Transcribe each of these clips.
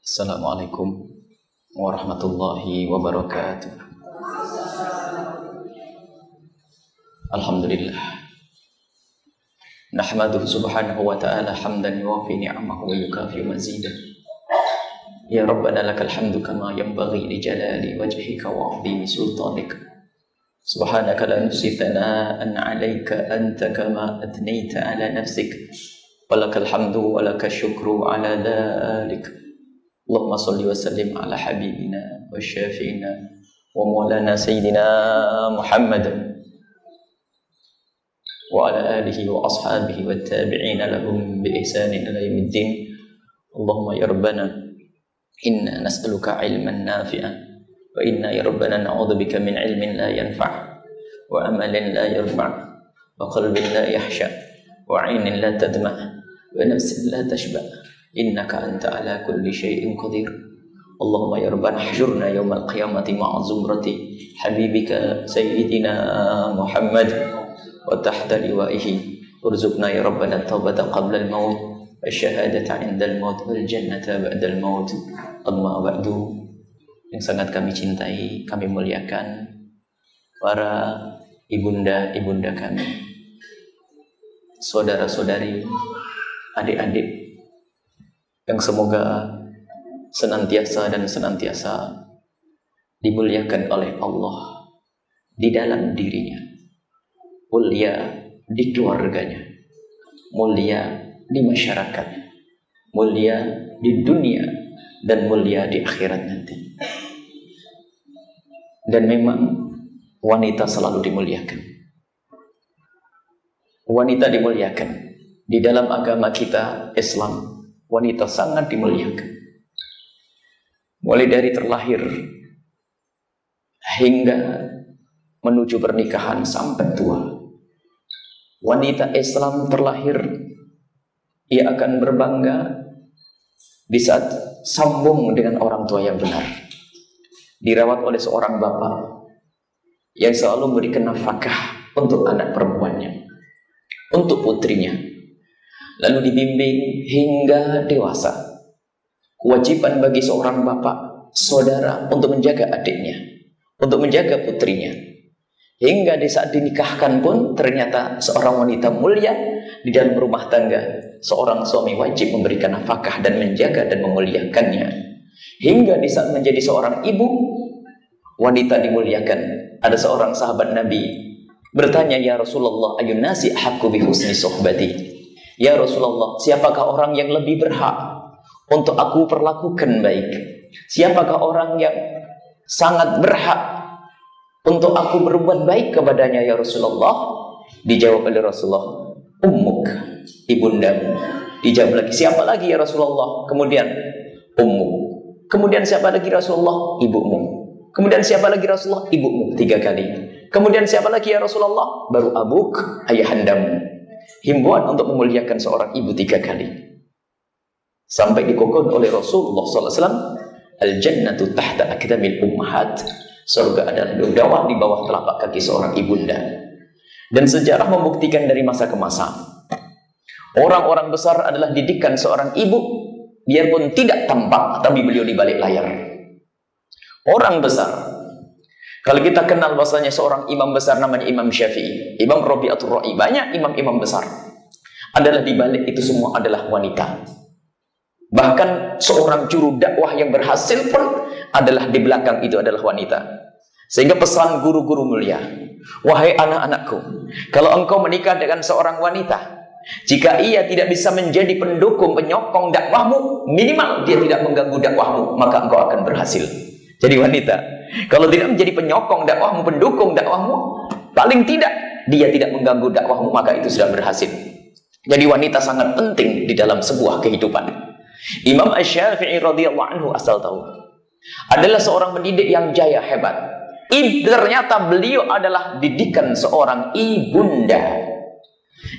Assalamualaikum warahmatullahi wabarakatuh. Alhamdulillah. Nahmaduhu subhanahu wa ta'ala hamdan yuwafi ni'amahu wa yukafi mazidah. Ya Rabbana lakal hamdu kama yanbaghi li jalali wajhika wa 'azimi sultanik. Subhanaka la nuhsi thana'an 'alaika anta kama athnayta 'ala nafsik. Walakal hamdu walakal syukru 'ala dhalik. Allahumma salli wa sallim ala habibina wa syafi'ina wa maulana sayyidina Muhammad wa ala alihi wa ashabihi wa tabi'ina lahum bi ihsanin ila yaumiddin. Allahumma ya Rabbana inna nas'aluka ilman nafi'an wa inna ya Rabbana na'udzubika min ilmin la yanfa' wa amalin la yarfa' wa qalbin la yahsha' wa 'ainin la tadma' wa nafsin la tashba' innaka anta ala kulli syai'in qadir. Allahumma ya Rabbana hajurna yawmal qiyamati ma'a zumrati habibika sayyidina Muhammad wa tahta liwa'ihi urzuqna ya Rabbana taubata qabla al-maut wa syahadata 'inda al-maut wal jannata ba'da al-maut. Amma ba'du. Yang sangat kami cintai, kami muliakan para ibunda-ibunda kami, saudara-saudari, adik-adik yang semoga senantiasa dimuliakan oleh Allah di dalam dirinya, mulia di keluarganya, mulia di masyarakat, mulia di dunia, dan mulia di akhirat nanti. Dan memang wanita selalu dimuliakan. Wanita dimuliakan di dalam agama kita Islam. Wanita sangat dimuliakan. Mulai dari terlahir hingga menuju pernikahan sampai tua. Wanita Islam terlahir, ia akan berbangga di saat sambung dengan orang tua yang benar. Dirawat oleh seorang bapak yang selalu memberikan nafkah untuk anak perempuannya, untuk putrinya. Lalu dibimbing hingga dewasa. Kewajiban bagi seorang bapak, saudara untuk menjaga adiknya, untuk menjaga putrinya. Hingga di saat dinikahkan pun ternyata seorang wanita mulia di dalam rumah tangga. Seorang suami wajib memberikan nafkah dan menjaga dan memuliakannya. Hingga di saat menjadi seorang ibu, wanita dimuliakan. Ada seorang sahabat Nabi bertanya, "Ya Rasulullah, ayun nasi haqqu bi husni suhbati?" Ya Rasulullah, siapakah orang yang lebih berhak untuk aku perlakukan baik? Siapakah orang yang sangat berhak untuk aku berbuat baik kepadanya ya Rasulullah? Dijawab oleh Rasulullah, ummuk, ibundamu. Dijawab lagi, siapa lagi ya Rasulullah? Kemudian ummuk. Kemudian siapa lagi Rasulullah? Ibumu. Kemudian siapa lagi Rasulullah? Ibumu. 3 kali. Kemudian siapa lagi ya Rasulullah? Baru abuk, ayahandamu. Himbauan untuk memuliakan seorang ibu 3 kali. Sampai dikokon oleh Rasulullah SAW, al-jannatu tahta akdamil ummahat. Surga adalah bawah di bawah telapak kaki seorang ibunda. Dan sejarah membuktikan dari masa ke masa, orang-orang besar adalah didikan seorang ibu, biarpun tidak tampak, tapi beliau di balik layar. Orang besar, kalau kita kenal bahasanya seorang imam besar namanya Imam Syafi'i, Imam Rabi'atul Ra'i, banyak imam-imam besar. Adalah di balik itu semua adalah wanita. Bahkan seorang juru dakwah yang berhasil pun adalah di belakang itu adalah wanita. Sehingga pesan guru-guru mulia, wahai anak-anakku, kalau engkau menikah dengan seorang wanita, jika ia tidak bisa menjadi pendukung, penyokong dakwahmu, minimal dia tidak mengganggu dakwahmu, maka engkau akan berhasil. Jadi wanita, kalau tidak menjadi penyokong dakwahmu, pendukung dakwahmu, paling tidak dia tidak mengganggu dakwahmu, maka itu sudah berhasil. Jadi wanita sangat penting di dalam sebuah kehidupan. Imam Asy-Syafi'i radhiyallahu anhu asal tahu adalah seorang pendidik yang jaya hebat. Ternyata beliau adalah didikan seorang ibunda.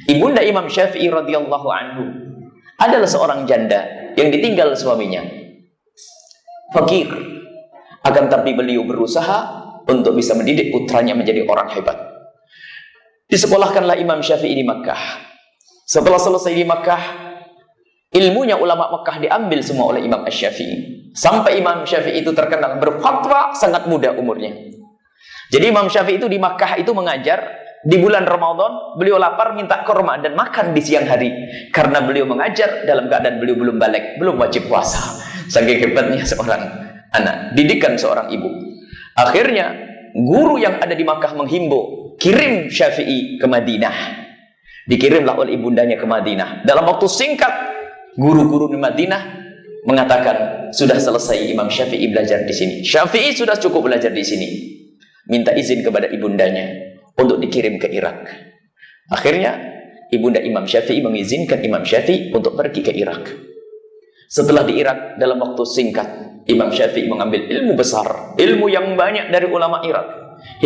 Ibunda Imam Syafi'i radhiyallahu anhu adalah seorang janda yang ditinggal suaminya, fakir. Akan tapi beliau berusaha untuk bisa mendidik putranya menjadi orang hebat. Disekolahkanlah Imam Syafi'i di Makkah. Setelah selesai di Makkah, ilmunya ulama Makkah diambil semua oleh Imam Asy-Syafi'i. Sampai Imam Syafi'i itu terkenal berfatwa sangat muda umurnya. Jadi Imam Syafi'i itu di Makkah itu mengajar. Di bulan Ramadan beliau lapar minta kurma dan makan di siang hari karena beliau mengajar dalam keadaan beliau belum balik, belum wajib puasa. Saking hebatnya seorang anak, didikan seorang ibu. Akhirnya guru yang ada di Makkah menghimbau, kirim Syafi'i ke Madinah. Dikirimlah oleh ibundanya ke Madinah. Dalam waktu singkat guru-guru di Madinah mengatakan sudah selesai Imam Syafi'i belajar di sini. Syafi'i sudah cukup belajar di sini. Minta izin kepada ibundanya untuk dikirim ke Irak. Akhirnya ibunda Imam Syafi'i mengizinkan Imam Syafi'i untuk pergi ke Irak. Setelah di Irak dalam waktu singkat Imam Syafi'i mengambil ilmu besar, ilmu yang banyak dari ulama Irak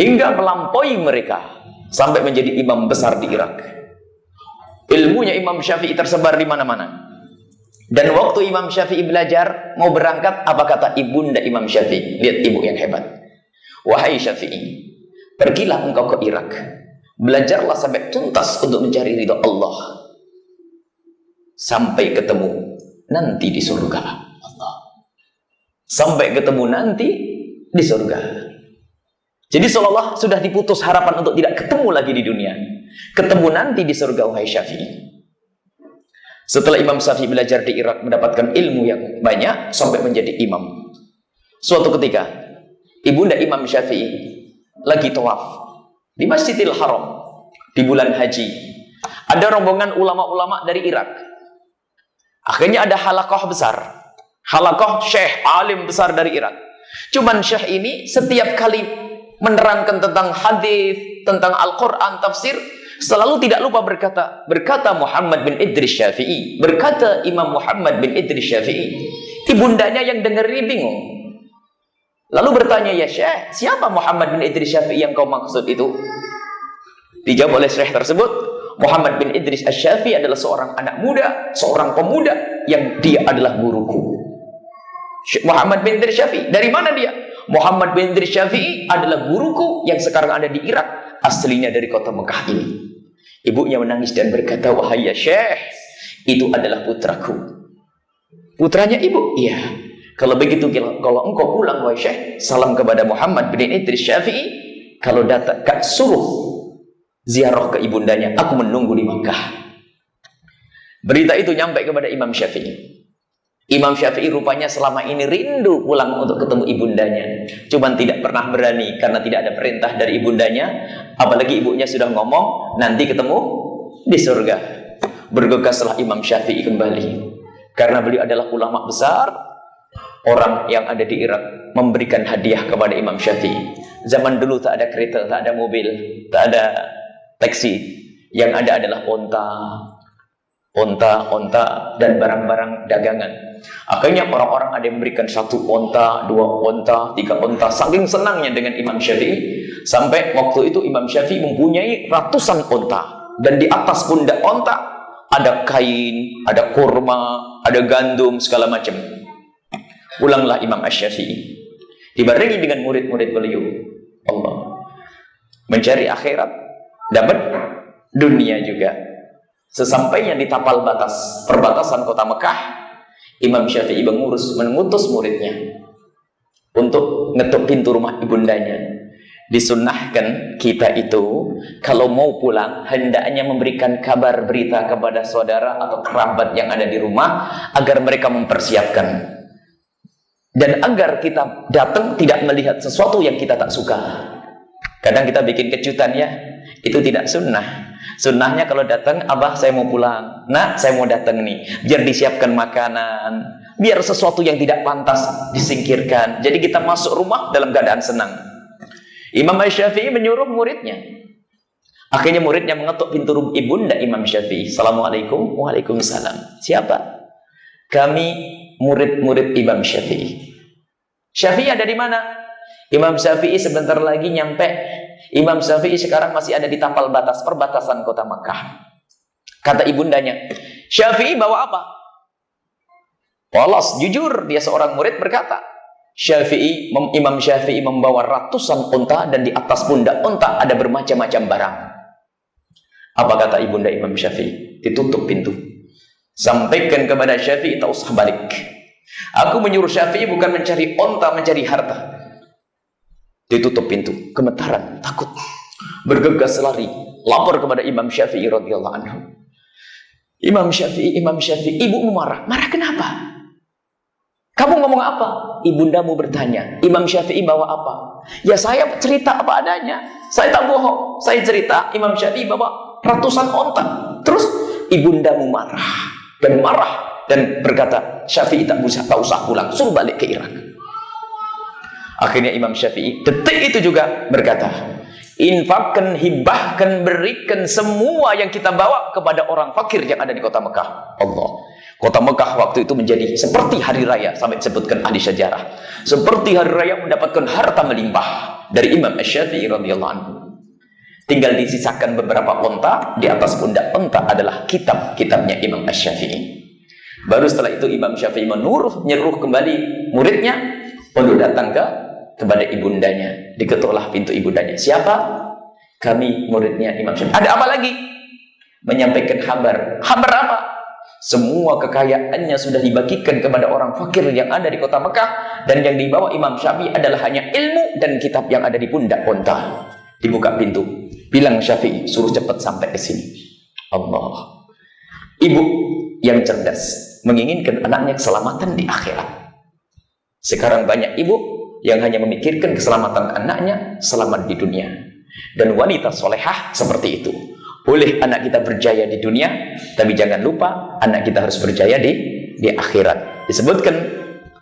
hingga melampaui mereka sampai menjadi imam besar di Irak. Ilmunya Imam Syafi'i tersebar di mana-mana. Dan waktu Imam Syafi'i belajar mau berangkat, apa kata ibunda Imam Syafi'i? Lihat ibu yang hebat. Wahai Syafi'i, pergilah engkau ke Irak, belajarlah sampai tuntas untuk mencari ridha Allah, sampai ketemu nanti di surga Allah. Sampai ketemu nanti di surga. Jadi seolah-olah sudah diputus harapan untuk tidak ketemu lagi di dunia, ketemu nanti di surga. Wahai Syafi'i, setelah Imam Syafi'i belajar di Irak, mendapatkan ilmu yang banyak sampai menjadi imam. Suatu ketika ibunda Imam Syafi'i lagi tawaf di Masjidil Haram di bulan haji. Ada rombongan ulama-ulama dari Irak. Akhirnya ada halaqah besar, halaqah syekh alim besar dari Irak. Cuman syekh ini setiap kali menerangkan tentang hadis, tentang Al-Quran, tafsir, selalu tidak lupa berkata Muhammad bin Idris Syafi'i, berkata Imam Muhammad bin Idris Syafi'i. Ibundanya yang dengar ini bingung. Lalu bertanya, ya Syekh, siapa Muhammad bin Idris Syafi'i yang kau maksud itu? Dijawab oleh Syekh tersebut, Muhammad bin Idris Asy-Syafi'i adalah seorang anak muda, seorang pemuda yang dia adalah guruku. Muhammad bin Idris Syafi'i, dari mana dia? Muhammad bin Idris Syafi'i adalah guruku yang sekarang ada di Irak, aslinya dari kota Mekah ini. Ibunya menangis dan berkata, wahai ya Syekh, itu adalah putraku. Putranya ibu? Iya. Kalau begitu, kalau engkau pulang wahai Syekh, salam kepada Muhammad bin Idris Syafi'i. Kalau datang, kak suruh ziarah ke ibundanya. Aku menunggu di Makkah. Berita itu nyampe kepada Imam Syafi'i. Imam Syafi'i rupanya selama ini rindu pulang untuk ketemu ibundanya. Cuman tidak pernah berani karena tidak ada perintah dari ibundanya. Apalagi ibunya sudah ngomong nanti ketemu di surga. Bergegaslah Imam Syafi'i kembali. Karena beliau adalah ulama besar. Orang yang ada di Irak memberikan hadiah kepada Imam Syafi'i. Zaman dulu tak ada kereta, tak ada mobil, tak ada taksi. Yang ada adalah onta dan barang-barang dagangan. Akhirnya orang-orang ada yang memberikan 1 onta, 2 onta, 3 onta. Saking senangnya dengan Imam Syafi'i, sampai waktu itu Imam Syafi'i mempunyai ratusan onta. Dan di atas pundak onta ada kain, ada kurma, ada gandum, segala macam. Pulanglah Imam Asy-Syafi'i, dibarengi dengan murid-murid beliau. Allah mencari akhirat, dapat dunia juga. Sesampainya di tapal batas perbatasan kota Mekah, Imam Syafi'i mengutus muridnya untuk ngetuk pintu rumah ibundanya. Disunnahkan kita itu kalau mau pulang hendaknya memberikan kabar berita kepada saudara atau kerabat yang ada di rumah agar mereka mempersiapkan. Dan agar kita datang tidak melihat sesuatu yang kita tak suka. Kadang kita bikin kejutan ya, itu tidak sunnah. Sunnahnya kalau datang, abah saya mau pulang, nak saya mau datang nih, biar disiapkan makanan, biar sesuatu yang tidak pantas disingkirkan. Jadi kita masuk rumah dalam keadaan senang. Imam Asy-Syafi'i menyuruh muridnya. Akhirnya muridnya mengetuk pintu rumah ibunda Imam Syafi'i. Assalamualaikum. Waalaikumsalam. Siapa? Kami murid-murid Imam Syafi'i. Syafi'i ada di mana? Imam Syafi'i sebentar lagi nyampe. Imam Syafi'i sekarang masih ada di tapal batas perbatasan kota Makkah. Kata ibundanya, Syafi'i bawa apa? Polos, jujur dia seorang murid berkata, Imam Syafi'i membawa ratusan unta dan di atas pundak unta ada bermacam-macam barang. Apa kata ibunda Imam Syafi'i? Ditutup pintu. Sampaikan kepada Syafi'i tak usah balik. Aku menyuruh Syafi'i bukan mencari onta, mencari harta. Ditutup pintu, gemetaran, takut, bergegas lari, lapor kepada Imam Syafi'i radhiyallahu anhu. Imam Syafi'i, ibumu marah. Marah kenapa? Kamu ngomong apa? Ibundamu bertanya. Imam Syafi'i bawa apa? Ya saya cerita apa adanya. Saya tak bohong. Saya cerita Imam Syafi'i bawa ratusan onta. Terus ibundamu marah dan berkata, Syafi'i tak usah pulang, suruh balik ke Irak. Akhirnya Imam Syafi'i detik itu juga berkata, infakkan, hibahkan, berikan semua yang kita bawa kepada orang fakir yang ada di kota Mekah. Allah, kota Mekah waktu itu menjadi seperti hari raya, sampai disebutkan ahli sejarah, seperti hari raya mendapatkan harta melimpah dari Imam Syafi'i radhiyallahu anhu. Tinggal disisakan beberapa onta, di atas pundak onta adalah kitab-kitabnya Imam Syafi'i. Baru setelah itu Imam Syafi'i menyeruh kembali muridnya untuk datang kepada ibundanya. Diketuklah pintu ibundanya. Siapa? Kami muridnya Imam Syafi'i. Ada apa lagi? Menyampaikan kabar. Kabar apa? Semua kekayaannya sudah dibagikan kepada orang fakir yang ada di kota Mekah, dan yang dibawa Imam Syafi'i adalah hanya ilmu dan kitab yang ada di pundak onta. Dibuka pintu. Bilang Syafi'i, suruh cepat sampai ke sini. Allah. Ibu yang cerdas menginginkan anaknya keselamatan di akhirat. Sekarang banyak ibu yang hanya memikirkan keselamatan anaknya selamat di dunia. Dan wanita solehah seperti itu. Boleh anak kita berjaya di dunia, tapi jangan lupa anak kita harus berjaya di akhirat. Disebutkan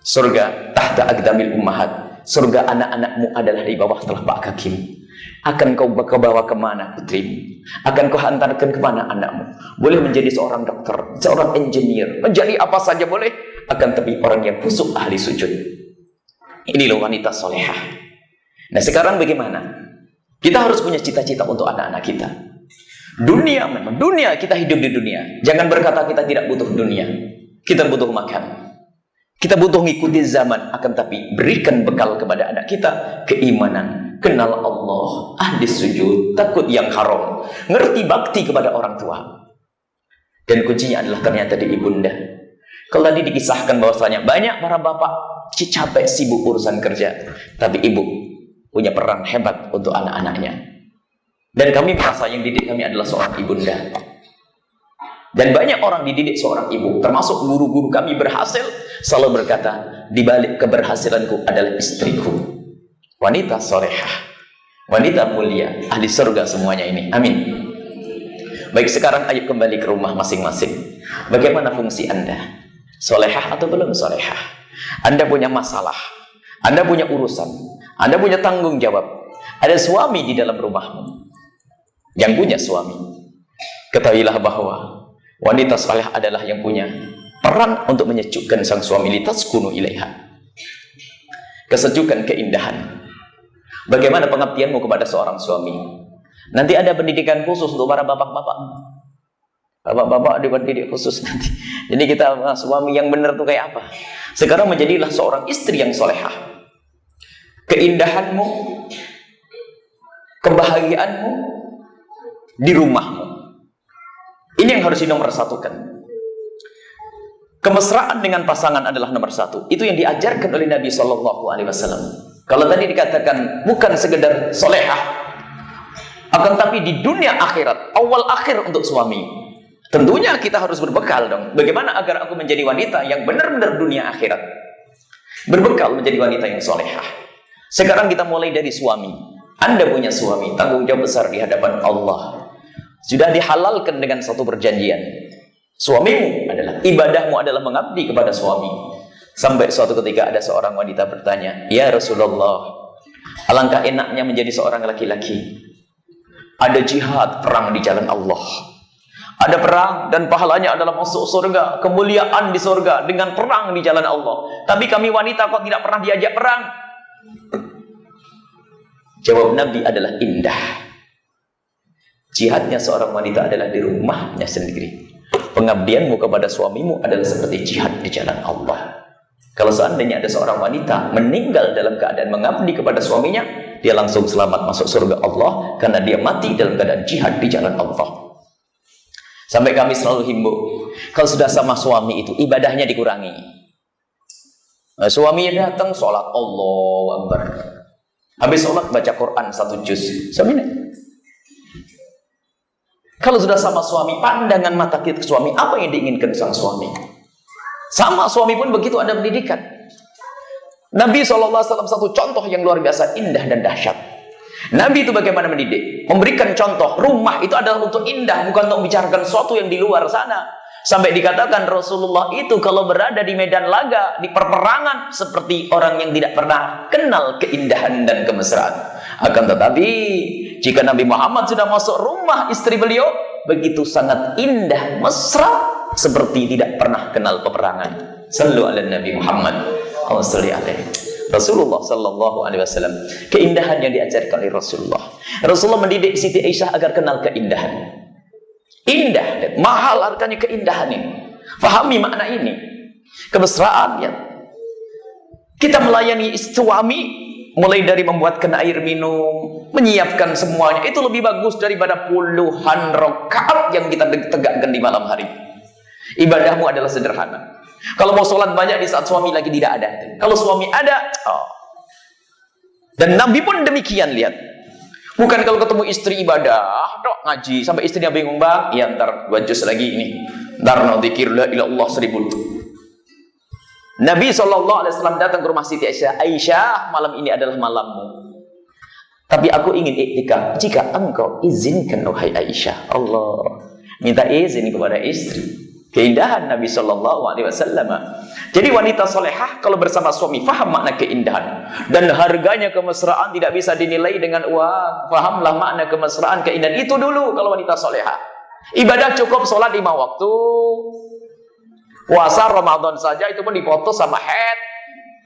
surga tahta aqdamil ummahat. Surga anak-anakmu adalah di bawah telapak kakimu. Akan kau bawa kemana putrimu? Akan kau hantarkan kemana anakmu? Boleh menjadi seorang dokter, seorang engineer, menjadi apa saja boleh. Akan tapi orang yang khusyuk ahli sujud. Ini loh wanita solehah. Nah sekarang bagaimana? Kita harus punya cita-cita untuk anak-anak kita. Dunia memang, dunia, kita hidup di dunia. Jangan berkata kita tidak butuh dunia. Kita butuh makan. Kita butuh ngikuti zaman. Akan tapi berikan bekal kepada anak kita keimanan. Kenal Allah, ahli sujud, takut yang haram, ngerti bakti kepada orang tua. Dan kuncinya adalah ternyata di ibunda. Kalau tadi dikisahkan bahwasanya banyak para bapak capek sibuk urusan kerja, tapi ibu punya peran hebat untuk anak-anaknya. Dan kami merasa yang didik kami adalah seorang ibunda. Dan banyak orang dididik seorang ibu, termasuk guru-guru kami berhasil selalu berkata, di balik keberhasilanku adalah istriku. Wanita solehah, wanita mulia, ahli surga semuanya ini. Amin. Baik, sekarang ayo kembali ke rumah masing-masing. Bagaimana fungsi Anda? Solehah atau belum solehah? Anda punya masalah, Anda punya urusan, Anda punya tanggung jawab. Ada suami di dalam rumahmu. Yang punya suami, ketahuilah bahwa wanita solehah adalah yang punya peran untuk menyejukkan sang suami, litaskunu ilaiha. Kesejukan, keindahan. Bagaimana pengabdianmu kepada seorang suami? Nanti ada pendidikan khusus untuk para bapak-bapak. Bapak-bapak ada pendidik khusus nanti. Jadi kita, suami yang benar itu kayak apa? Sekarang menjadilah seorang istri yang solehah. Keindahanmu, kebahagiaanmu di rumahmu. Ini yang harus dinomorsatukan. Kemesraan dengan pasangan adalah nomor satu. Itu yang diajarkan oleh Nabi SAW. Kalau tadi dikatakan bukan sekedar solehah, akan tapi di dunia akhirat, awal akhir untuk suami. Tentunya kita harus berbekal dong. Bagaimana agar aku menjadi wanita yang benar-benar dunia akhirat? Berbekal menjadi wanita yang solehah. Sekarang kita mulai dari suami. Anda punya suami, tanggung jawab besar di hadapan Allah. Sudah dihalalkan dengan satu perjanjian. Suamimu adalah, ibadahmu adalah mengabdi kepada suami. Sampai suatu ketika ada seorang wanita bertanya, ya Rasulullah, alangkah enaknya menjadi seorang laki-laki. Ada jihad, perang di jalan Allah. Ada perang dan pahalanya adalah masuk surga, kemuliaan di surga dengan perang di jalan Allah. Tapi kami wanita kok tidak pernah diajak perang? Jawab Nabi adalah indah. Jihadnya seorang wanita adalah di rumahnya sendiri. Pengabdianmu kepada suamimu adalah seperti jihad di jalan Allah. Kalau seandainya ada seorang wanita meninggal dalam keadaan mengabdi kepada suaminya, dia langsung selamat masuk surga Allah karena dia mati dalam keadaan jihad di jalan Allah. Sampai kami selalu himbau, kalau sudah sama suami itu ibadahnya dikurangi. Nah, suaminya datang sholat, Allahu Akbar. Habis sholat baca Quran 1 juz. Suaminya. Kalau sudah sama suami, pandangan mata kita ke suami, apa yang diinginkan sang suami? Sama suami pun begitu, ada pendidikan. Nabi SAW satu contoh yang luar biasa indah dan dahsyat. Nabi itu bagaimana mendidik? Memberikan contoh, rumah itu adalah untuk indah, bukan untuk membicarakan sesuatu yang di luar sana. Sampai dikatakan Rasulullah itu kalau berada di medan laga, di perperangan, seperti orang yang tidak pernah kenal keindahan dan kemesraan. Akan tetapi, jika Nabi Muhammad sudah masuk rumah istri beliau, begitu sangat indah, mesra, seperti tidak pernah kenal peperangan. Sallu ala Nabi Muhammad. Rasulullah sallallahu alaihi wasallam, keindahan yang diajarkan oleh Rasulullah. Rasulullah mendidik Siti Aisyah agar kenal keindahan. Indah dan mahal harganya keindahan ini. Fahami makna ini. Kemesraan ya. Kita melayani suami mulai dari membuatkan air minum, menyiapkan semuanya, itu lebih bagus daripada puluhan rakaat yang kita tegakkan di malam hari. Ibadahmu adalah sederhana. Kalau mau sholat banyak di saat suami lagi tidak ada. Kalau suami ada, Dan Nabi pun demikian, lihat. Bukan kalau ketemu istri ibadah, dok ngaji sampai istrinya bingung, bang, ya ntar 2 juz lagi ini, ntar no dzikir la ilaha illallah 1000. Nabi SAW datang ke rumah Siti Aisyah. Aisyah, malam ini adalah malammu, tapi aku ingin iktikaf. Jika engkau izinkan, wahai Aisyah. Allah minta izin kepada istri. Keindahan Nabi SAW. Jadi wanita solehah kalau bersama suami faham makna keindahan, dan harganya kemesraan tidak bisa dinilai dengan uang. Fahamlah makna kemesraan, keindahan itu dulu. Kalau wanita solehah, ibadah cukup sholat 5 waktu, puasa Ramadan saja itu pun dipotong sama haid.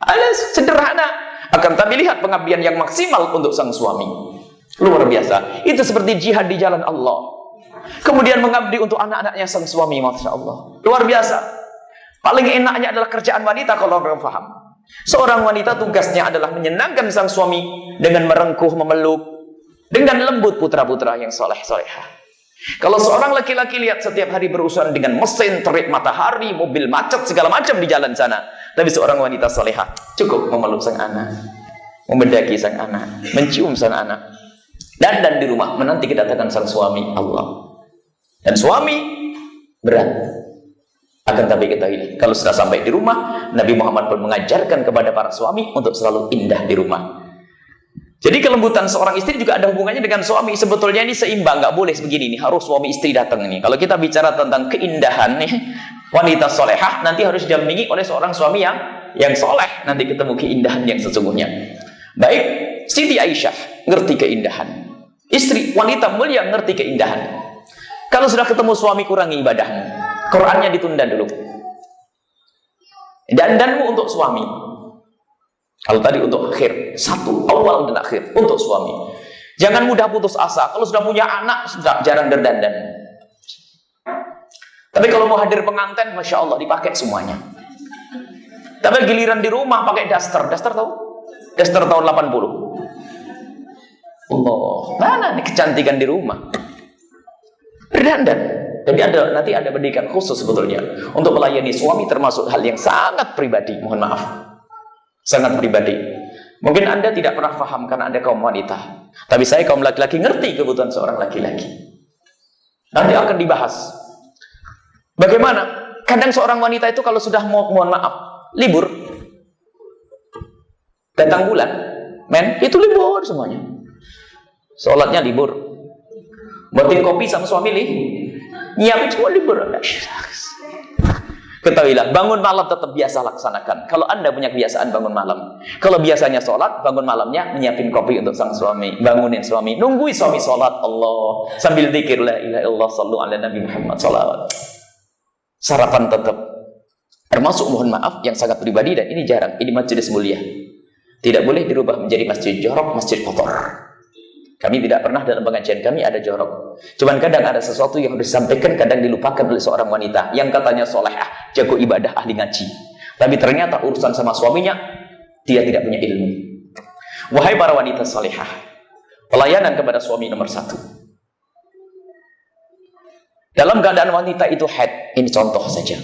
Ada sederhana. Akan tapi lihat pengabdian yang maksimal untuk sang suami, luar biasa. Itu seperti jihad di jalan Allah. Kemudian mengabdi untuk anak-anaknya sang suami, masya Allah, luar biasa. Paling enaknya adalah kerjaan wanita kalau orang paham. Seorang wanita tugasnya adalah menyenangkan sang suami dengan merengkuh, memeluk, dengan lembut putra-putra yang soleh-solehah. Kalau seorang laki-laki lihat setiap hari berurusan dengan mesin, terik matahari, mobil macet, segala macam di jalan sana. Tapi seorang wanita solehah cukup memeluk sang anak, membedaki sang anak, mencium sang anak, dan di rumah menanti kedatangan sang suami. Allah. Dan suami berat. Akan tapi ketahui, kalau sudah sampai di rumah, Nabi Muhammad pun mengajarkan kepada para suami untuk selalu indah di rumah. Jadi kelembutan seorang istri juga ada hubungannya dengan suami. Sebetulnya ini seimbang, nggak boleh begini nih, harus suami istri datang ini. Kalau kita bicara tentang keindahan nih, wanita solehah nanti harus didampingi oleh seorang suami yang soleh, nanti ketemu keindahan yang sesungguhnya. Baik, Siti Aisyah ngerti keindahan. Istri wanita mulia ngerti keindahan. Kalau sudah ketemu suami, kurangi ibadahmu. Qurannya ditunda dulu. Dandanmu untuk suami. Kalau tadi untuk akhir, satu, awal dan akhir untuk suami. Jangan mudah putus asa. Kalau sudah punya anak, sudah jarang berdandan. Tapi kalau mau hadir pengantin, masya Allah dipakai semuanya. Tapi giliran di rumah pakai daster. Daster tahu? Daster tahun 80. Allah, mana nih kecantikan di rumah? Berdandan. Jadi nanti ada pendidikan khusus sebetulnya untuk melayani suami, termasuk hal yang sangat pribadi. Mohon maaf, sangat pribadi. Mungkin Anda tidak pernah paham karena Anda kaum wanita, tapi saya kaum laki-laki ngerti kebutuhan seorang laki-laki. Nanti akan dibahas bagaimana kadang seorang wanita itu kalau sudah mohon maaf libur, datang bulan, itu libur semuanya. Sholatnya libur, buatin kopi sama suami nyiapin semua libur. Ketahuilah, bangun malam tetap biasa laksanakan. Kalau Anda punya kebiasaan bangun malam, kalau biasanya sholat, bangun malamnya menyiapin kopi untuk sang suami, bangunin suami, nungguin suami sholat, Allah, sambil dzikir la ilaha illallah, sallu ala Nabi Muhammad salawat. Sarapan tetap. Termasuk mohon maaf yang sangat pribadi, dan ini jarang, ini majelis mulia, tidak boleh dirubah menjadi masjid jorok, masjid kotor. Kami tidak pernah dalam pengajian kami ada jorok. Cuman kadang ada sesuatu yang harus disampaikan, kadang dilupakan oleh seorang wanita yang katanya solehah, jago ibadah, ahli ngaji, tapi ternyata urusan sama suaminya dia tidak punya ilmu. Wahai para wanita solehah, pelayanan kepada suami nomor 1. Dalam keadaan wanita itu haid, ini contoh saja.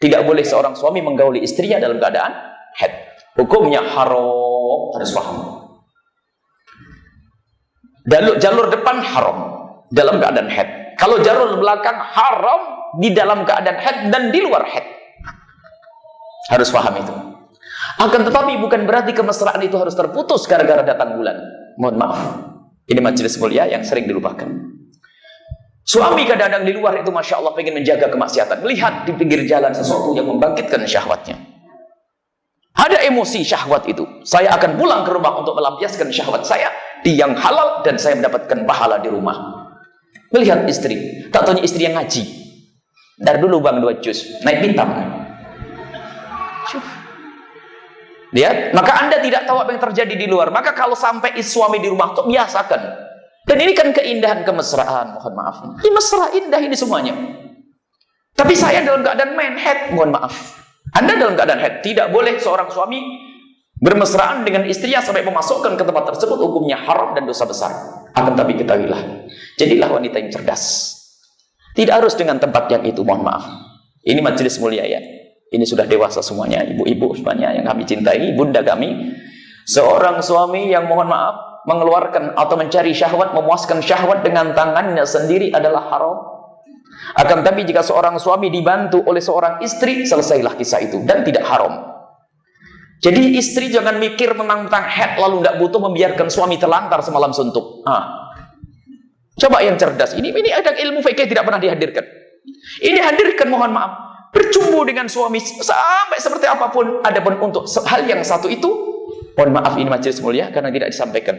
Tidak boleh seorang suami menggauli istrinya dalam keadaan haid. Hukumnya haram, harus paham. Jalur depan haram dalam keadaan haid. Kalau jalur belakang haram di dalam keadaan haid dan di luar haid. Harus paham itu. Akan tetapi bukan berarti kemesraan itu harus terputus gara-gara datang bulan. Mohon maaf. Ini majelis mulia yang sering dilupakan. Suami kadang-kadang di luar itu Masya Allah pengen menjaga kemaksiatan. Melihat di pinggir jalan sesuatu yang membangkitkan syahwatnya. Ada emosi syahwat itu. Saya akan pulang ke rumah untuk melampiaskan syahwat saya di yang halal dan saya mendapatkan pahala di rumah. Melihat istri. Tak taunya istri yang ngaji. Ntar dulu bang 2 juz. Naik bintang. Lihat, maka Anda tidak tahu apa yang terjadi di luar. Maka kalau sampai suami di rumah, tuh biasakan. Dan ini kan keindahan kemesraan. Mohon maaf. Ini mesra, indah ini semuanya. Tapi saya dalam keadaan main head. Mohon maaf. Anda dalam keadaan head. Tidak boleh seorang suami bermesraan dengan istrinya sampai memasukkan ke tempat tersebut. Hukumnya haram dan dosa besar. Akan tapi ketahuilah. Jadilah wanita yang cerdas. Tidak harus dengan tempat yang itu. Mohon maaf. Ini majelis mulia ya. Ini sudah dewasa semuanya, ibu-ibu semuanya yang kami cintai, bunda kami. Seorang suami yang mohon maaf, mengeluarkan atau mencari syahwat, memuaskan syahwat dengan tangannya sendiri adalah haram. Akan tapi jika seorang suami dibantu oleh seorang istri, selesailah kisah itu. Dan tidak haram. Jadi istri jangan mikir tentang head, lalu tidak butuh membiarkan suami terlantar semalam suntuk. Coba yang cerdas. Ini ada ilmu fikih tidak pernah dihadirkan. Ini hadirkan mohon maaf. Bercumbu dengan suami sampai seperti apapun. Adapun untuk hal yang satu itu, mohon maaf ini majelis mulia karena tidak disampaikan.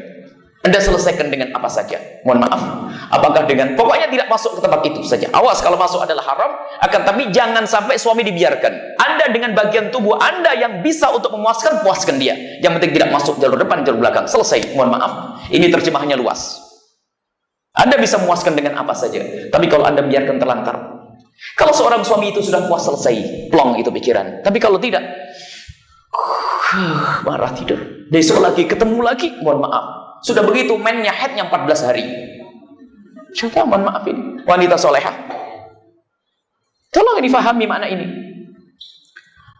Anda selesaikan dengan apa saja. Mohon maaf. Apakah dengan pokoknya tidak masuk ke tempat itu saja. Awas kalau masuk adalah haram. Akan tapi jangan sampai suami dibiarkan. Anda dengan bagian tubuh Anda yang bisa untuk memuaskan, puaskan dia. Yang penting tidak masuk jalur depan, jalur belakang. Selesai. Mohon maaf. Ini terjemahannya luas. Anda bisa memuaskan dengan apa saja. Tapi kalau Anda biarkan terlantar. Kalau seorang suami itu sudah puas selesai, plong itu pikiran. Tapi kalau tidak, marah tidur. Besok lagi ketemu lagi, mohon maaf. Sudah begitu mainnya headnya 14 hari. Coba mohon maaf ini wanita solehah. Tolong difahami makna ini.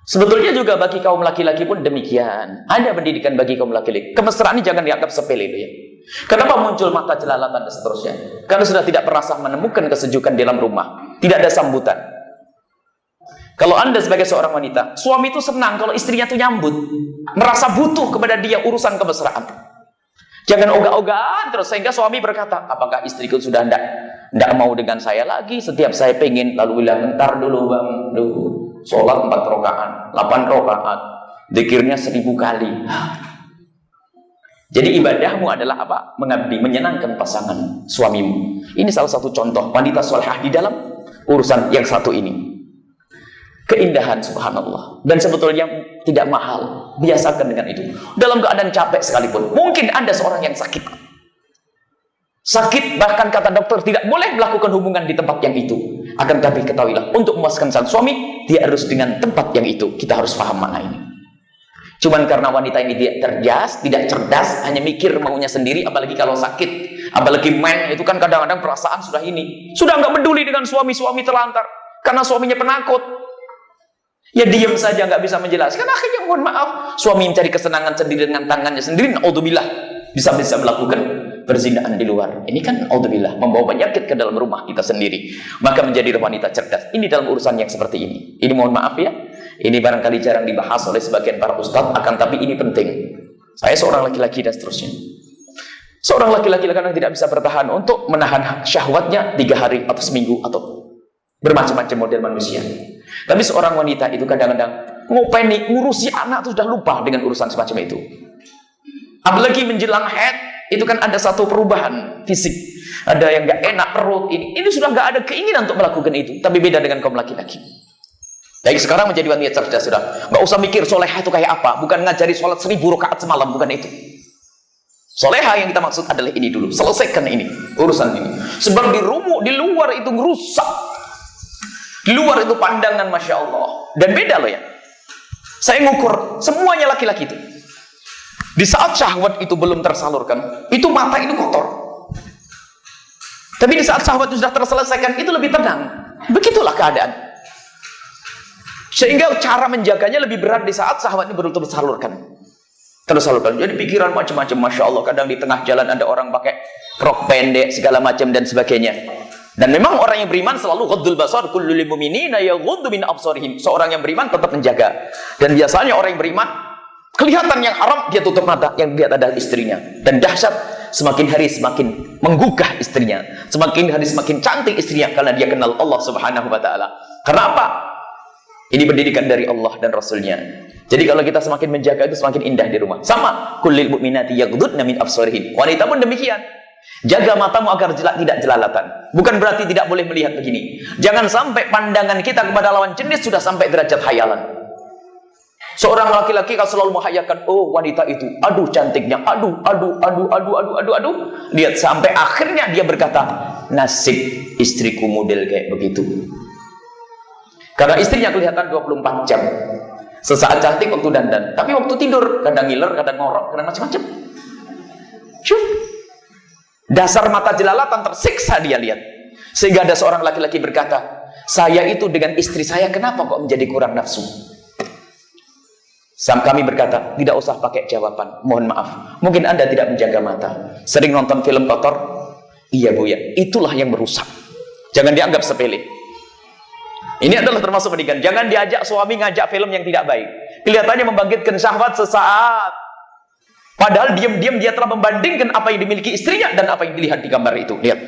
Sebetulnya juga bagi kaum laki-laki pun demikian. Ada pendidikan bagi kaum laki-laki. Kemesraan ini jangan dianggap sepele ya. Kenapa muncul mata jelalatan dan seterusnya? Karena sudah tidak merasa menemukan kesejukan dalam rumah. Tidak ada sambutan. Kalau Anda sebagai seorang wanita, suami itu senang kalau istrinya itu nyambut. Merasa butuh kepada dia urusan kemesraan. Jangan ogah-ogahan terus sehingga suami berkata, apakah istriku sudah tidak mau dengan saya lagi? Setiap saya pengen lalu bilang, ntar dulu bang, sholat 4 rakaat, 8 rakaat, zikirnya 1000 kali. Jadi ibadahmu adalah apa? Mengabdi, menyenangkan pasangan suamimu. Ini salah satu contoh wanita salihah di dalam urusan yang satu ini. Keindahan subhanallah. Dan sebetulnya tidak mahal. Biasakan dengan itu. Dalam keadaan capek sekalipun. Mungkin Anda seorang yang sakit. Sakit bahkan kata dokter tidak boleh melakukan hubungan di tempat yang itu. Akan tapi ketahuilah untuk memuaskan sang suami, dia harus dengan tempat yang itu. Kita harus paham makna ini. Cuman karena wanita ini tidak cerdas, tidak cerdas, hanya mikir maunya sendiri, apalagi kalau sakit, apalagi men itu kan kadang-kadang perasaan sudah ini, sudah nggak peduli dengan suami terlantar, karena suaminya penakut, ya diam saja nggak bisa menjelaskan, akhirnya mohon maaf, suami mencari kesenangan sendiri dengan tangannya sendiri, naudzubillah, bisa melakukan perzinahan di luar. Ini kan naudzubillah, membawa penyakit ke dalam rumah kita sendiri. Maka menjadi wanita cerdas. Ini dalam urusan yang seperti ini. Ini mohon maaf ya. Ini barangkali jarang dibahas oleh sebagian para ustadz, akan tapi ini penting. Saya seorang laki-laki dan seterusnya. Seorang laki-laki kadang tidak bisa bertahan untuk menahan syahwatnya 3 hari atau seminggu atau bermacam-macam model manusia. Tapi seorang wanita itu kadang-kadang ngopeni, ngurusi anak itu sudah lupa dengan urusan semacam itu. Apalagi menjelang haid, itu kan ada satu perubahan fisik. Ada yang nggak enak perut ini sudah nggak ada keinginan untuk melakukan itu. Tapi beda dengan kaum laki-laki. Baik, sekarang menjadi wanita cerdas sudah. Nggak usah mikir solehah itu kayak apa. Bukan ngajari sholat 1000 rakaat semalam, bukan itu. Solehah yang kita maksud adalah ini dulu. Selesaikan ini, urusan ini. Sebab di luar itu merusak. Di luar itu pandangan Masya Allah. Dan beda loh ya. Saya ngukur semuanya laki-laki itu. Di saat syahwat itu belum tersalurkan, itu mata itu kotor. Tapi di saat syahwat itu sudah terselesaikan, itu lebih tenang. Begitulah keadaan. Sehingga cara menjaganya lebih berat di saat syahwat ini betul-betul tersalurkan. Tersalurkan. Jadi pikiran macam-macam, Masya Allah. Kadang di tengah jalan ada orang pakai rok pendek, segala macam dan sebagainya. Dan memang orang yang beriman selalu ghaddul basar, kullul mu'minina yaghuddu min absarihim. Seorang yang beriman tetap menjaga. Dan biasanya orang yang beriman, kelihatan yang haram, dia tutup mata. Yang lihat adalah istrinya. Dan dahsyat, semakin hari semakin menggugah istrinya. Semakin hari semakin cantik istrinya. Karena dia kenal Allah subhanahu wa ta'ala. Karena apa? Ini pendidikan dari Allah dan Rasulnya. Jadi kalau kita semakin menjaga itu semakin indah di rumah. Sama, kullil mu'minati yaghdudna min absarihim. Wanita pun demikian. Jaga matamu agar tidak jelalatan. Bukan berarti tidak boleh melihat begini. Jangan sampai pandangan kita kepada lawan jenis sudah sampai derajat hayalan. Seorang laki-laki kalau selalu menghayalkan, oh wanita itu, aduh cantiknya, aduh. Lihat sampai akhirnya dia berkata, nasib istriku model kayak begitu. Karena istrinya kelihatan 24 jam. Sesaat cantik waktu dandan, tapi waktu tidur kadang ngiler, kadang ngorok, kadang macam-macam. Dasar mata jelalatan tersiksa dia lihat. Sehingga ada seorang laki-laki berkata, saya itu dengan istri saya kenapa kok menjadi kurang nafsu? Kami berkata, tidak usah pakai jawaban, mohon maaf, mungkin Anda tidak menjaga mata. Sering nonton film kotor? Iya Bu ya, itulah yang merusak. Jangan dianggap sepele. Ini adalah termasuk pendidikan. Jangan diajak suami ngajak film yang tidak baik. Kelihatannya membangkitkan syahwat sesaat. Padahal diam-diam dia telah membandingkan apa yang dimiliki istrinya dan apa yang dilihat di gambar itu. Lihat.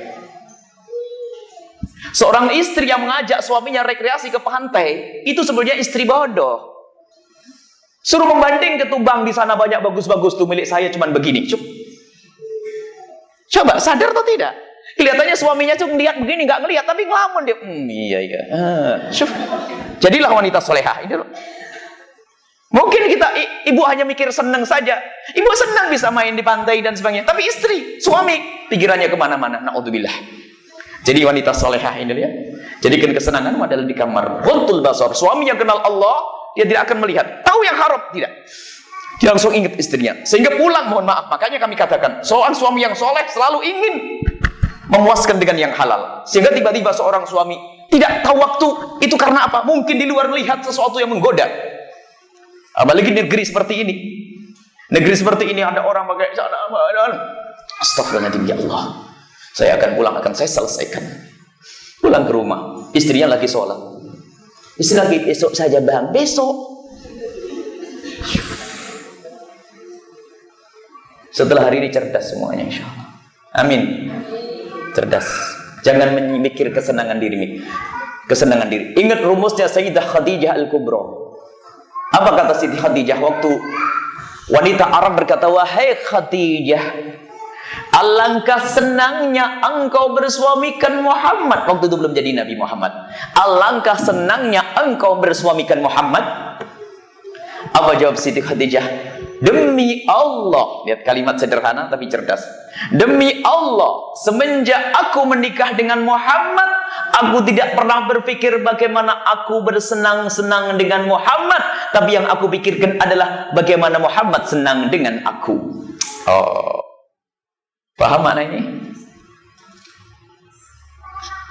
Seorang istri yang mengajak suaminya rekreasi ke pantai, itu sebenarnya istri bodoh. Suruh membanding ke Tumbang, di sana banyak bagus-bagus tuh, milik saya cuman begini. Coba sadar atau tidak? Kelihatannya suaminya cuma lihat begini, nggak ngelihat, tapi ngelamun dia. Iya. Jadilah wanita solehah. Ini loh. Mungkin kita, ibu hanya mikir senang saja. Ibu senang bisa main di pantai dan sebagainya. Tapi istri, suami, pikirannya kemana-mana. Na'udzubillah. Jadi wanita solehah ini ya. Jadikan kesenangan adalah di kamar. Ghaddul basar. Suami yang kenal Allah, dia tidak akan melihat. Tahu yang haram, tidak. Dia langsung ingat istrinya. Sehingga pulang, mohon maaf. Makanya kami katakan, seorang suami yang soleh selalu ingin memuaskan dengan yang halal. Sehingga tiba-tiba seorang suami tidak tahu waktu. Itu karena apa? Mungkin di luar melihat sesuatu yang menggoda. Apalagi negeri seperti ini. Negeri seperti ini ada orang pakai astagfirullahaladzim, ya Allah. Saya akan pulang, akan saya selesaikan. Pulang ke rumah, istrinya lagi sholat. Istri lagi, besok saja bang, besok. Setelah hari ini cerdas semuanya, insya Allah. Amin. Cerdas. Jangan memikir kesenangan diri. Kesenangan diri. Ingat rumusnya Sayyidah Khadijah Al-Kubra. Apa kata Siti Khadijah waktu wanita Arab berkata, wahai Khadijah, alangkah senangnya engkau bersuamikan Muhammad. Waktu itu belum jadi Nabi Muhammad. Alangkah senangnya engkau bersuamikan Muhammad. Apa jawab Siti Khadijah? Demi Allah, lihat kalimat sederhana tapi cerdas. Demi Allah, semenjak aku menikah dengan Muhammad, aku tidak pernah berpikir bagaimana aku bersenang-senang dengan Muhammad, tapi yang aku pikirkan adalah bagaimana Muhammad senang dengan aku. Oh, paham makna ini?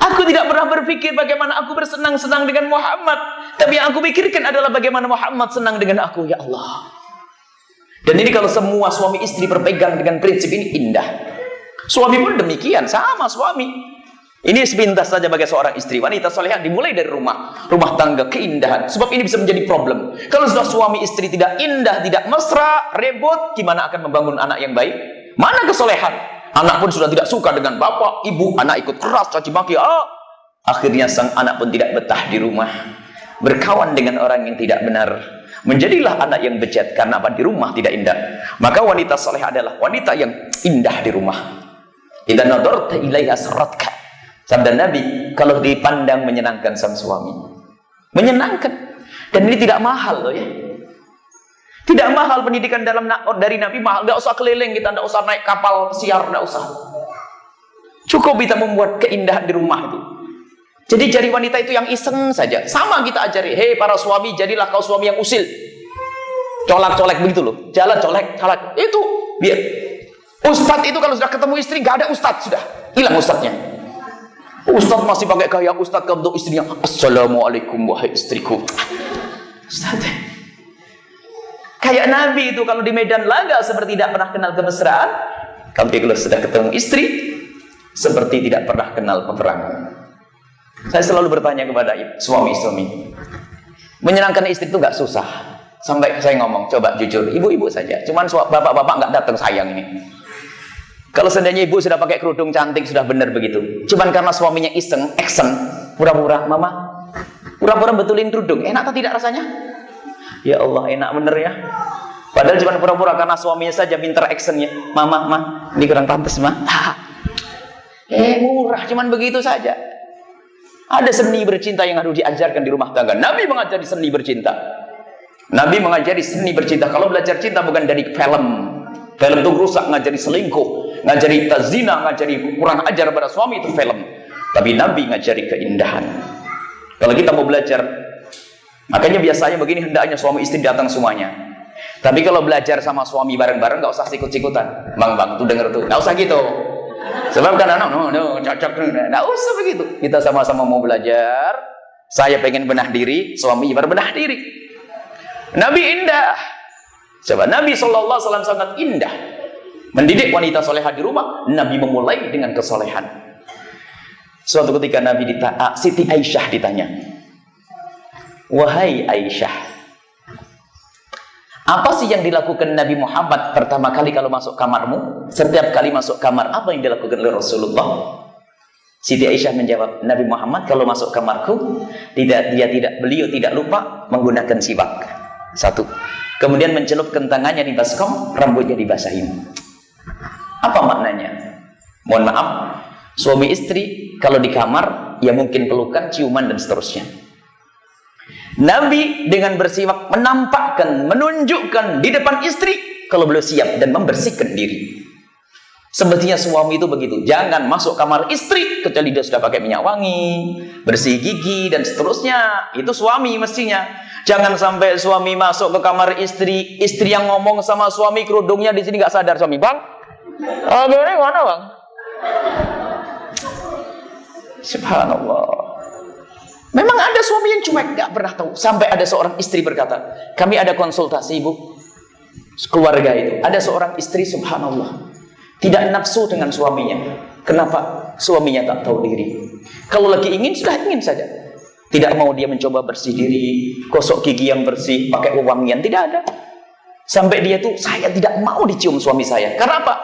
Aku tidak pernah berpikir bagaimana aku bersenang-senang dengan Muhammad, tapi yang aku pikirkan adalah bagaimana Muhammad senang dengan aku. Ya Allah. Dan ini kalau semua suami istri berpegang dengan prinsip ini, indah. Suami pun demikian, sama suami. Ini sepintas saja bagi seorang istri. Wanita solehah dimulai dari rumah tangga, keindahan. Sebab ini bisa menjadi problem. Kalau sudah suami istri tidak indah, tidak mesra, ribut, gimana akan membangun anak yang baik? Mana kesolehan? Anak pun sudah tidak suka dengan bapak, ibu, anak ikut keras, caci maki. Akhirnya sang anak pun tidak betah di rumah. Berkawan dengan orang yang tidak benar. Menjadilah anak yang bejat karena apa? Di rumah tidak indah. Maka wanita soleh adalah wanita yang indah di rumah. Idza nadarta ilaiha saratka. Sabda Nabi, kalau dipandang menyenangkan sang suami. Menyenangkan. Dan ini tidak mahal loh ya. Tidak mahal pendidikan dari Nabi, mahal. Tidak usah keliling kita, tidak usah naik kapal pesiar, tidak usah. Cukup kita membuat keindahan di rumah itu. Jadi jari wanita itu yang iseng saja. Sama kita ajari. Hei para suami, jadilah kau suami yang usil. Colak-colek begitu loh. Jalan colek. Itu biar. Ustadz itu kalau sudah ketemu istri, gak ada ustadz sudah. Hilang ustadznya. Ustadz masih pakai gaya ustadz untuk istrinya. Assalamualaikum wahai istriku. Ustaz, kayak Nabi itu kalau di medan laga seperti tidak pernah kenal kemesraan, tapi kalau sudah ketemu istri seperti tidak pernah kenal peperangan. Saya selalu bertanya kepada suami-suami, menyenangkan istri itu nggak susah. Sampai saya ngomong, coba jujur, ibu-ibu saja. Cuman bapak-bapak nggak datang sayang ini. Kalau seandainya ibu sudah pakai kerudung cantik, sudah benar begitu. Cuman karena suaminya iseng, action, pura-pura, mama, pura-pura betulin kerudung. Enak atau tidak rasanya? Ya Allah, enak bener ya. Padahal cuma pura-pura karena suaminya saja pinter actionnya. Mama, ini kurang pantas, ma. Murah, cuman begitu saja. Ada seni bercinta yang harus diajarkan di rumah tangga. Nabi mengajari seni bercinta. Nabi mengajari seni bercinta. Kalau belajar cinta bukan dari film. Film itu rusak, ngajari selingkuh, ngajari zina, ngajari kurang ajar pada suami, itu film. Tapi Nabi ngajari keindahan. Kalau kita mau belajar, makanya biasanya begini, hendaknya suami istri datang semuanya. Tapi kalau belajar sama suami bareng-bareng, nggak usah sikut-sikutan. Bang, tuh denger tuh, nggak usah gitu. Sebab kan, cocok, nggak usah begitu. Kita sama-sama mau belajar. Saya pengen benah diri, suami berbenah diri. Nabi indah. Coba, Nabi SAW sangat indah. Mendidik wanita soleha di rumah. Nabi memulai dengan kesolehan. Suatu ketika Nabi Siti Aisyah ditanya, wahai Aisyah, apa sih yang dilakukan Nabi Muhammad pertama kali kalau masuk kamarmu? Setiap kali masuk kamar, apa yang dilakukan oleh Rasulullah? Siti Aisyah menjawab, Nabi Muhammad kalau masuk kamarku, beliau tidak lupa menggunakan siwak. Satu. Kemudian mencelupkan tangannya di baskom, rambutnya dibasahin. Apa maknanya? Mohon maaf, suami istri kalau di kamar, ya mungkin pelukan, ciuman, dan seterusnya. Nabi dengan bersiwak menampakkan, menunjukkan di depan istri kalau beliau siap dan membersihkan diri. Sebetulnya suami itu begitu. Jangan masuk kamar istri kecuali dia sudah pakai minyak wangi, bersih gigi, dan seterusnya. Itu suami mestinya. Jangan sampai suami masuk ke kamar istri, istri yang ngomong sama suami, kerudungnya di sini nggak sadar suami, bang. Gimana mana bang? Subhanallah. Memang ada suami yang cuek, nggak pernah tahu. Sampai ada seorang istri berkata, kami ada konsultasi ibu, keluarga itu. Ada seorang istri, subhanallah, tidak nafsu dengan suaminya. Kenapa? Suaminya tak tahu diri. Kalau lagi ingin, sudah ingin saja. Tidak mau dia mencoba bersih diri, gosok gigi yang bersih, pakai wewangian, tidak ada. Sampai dia tuh, saya tidak mau dicium suami saya. Karena apa?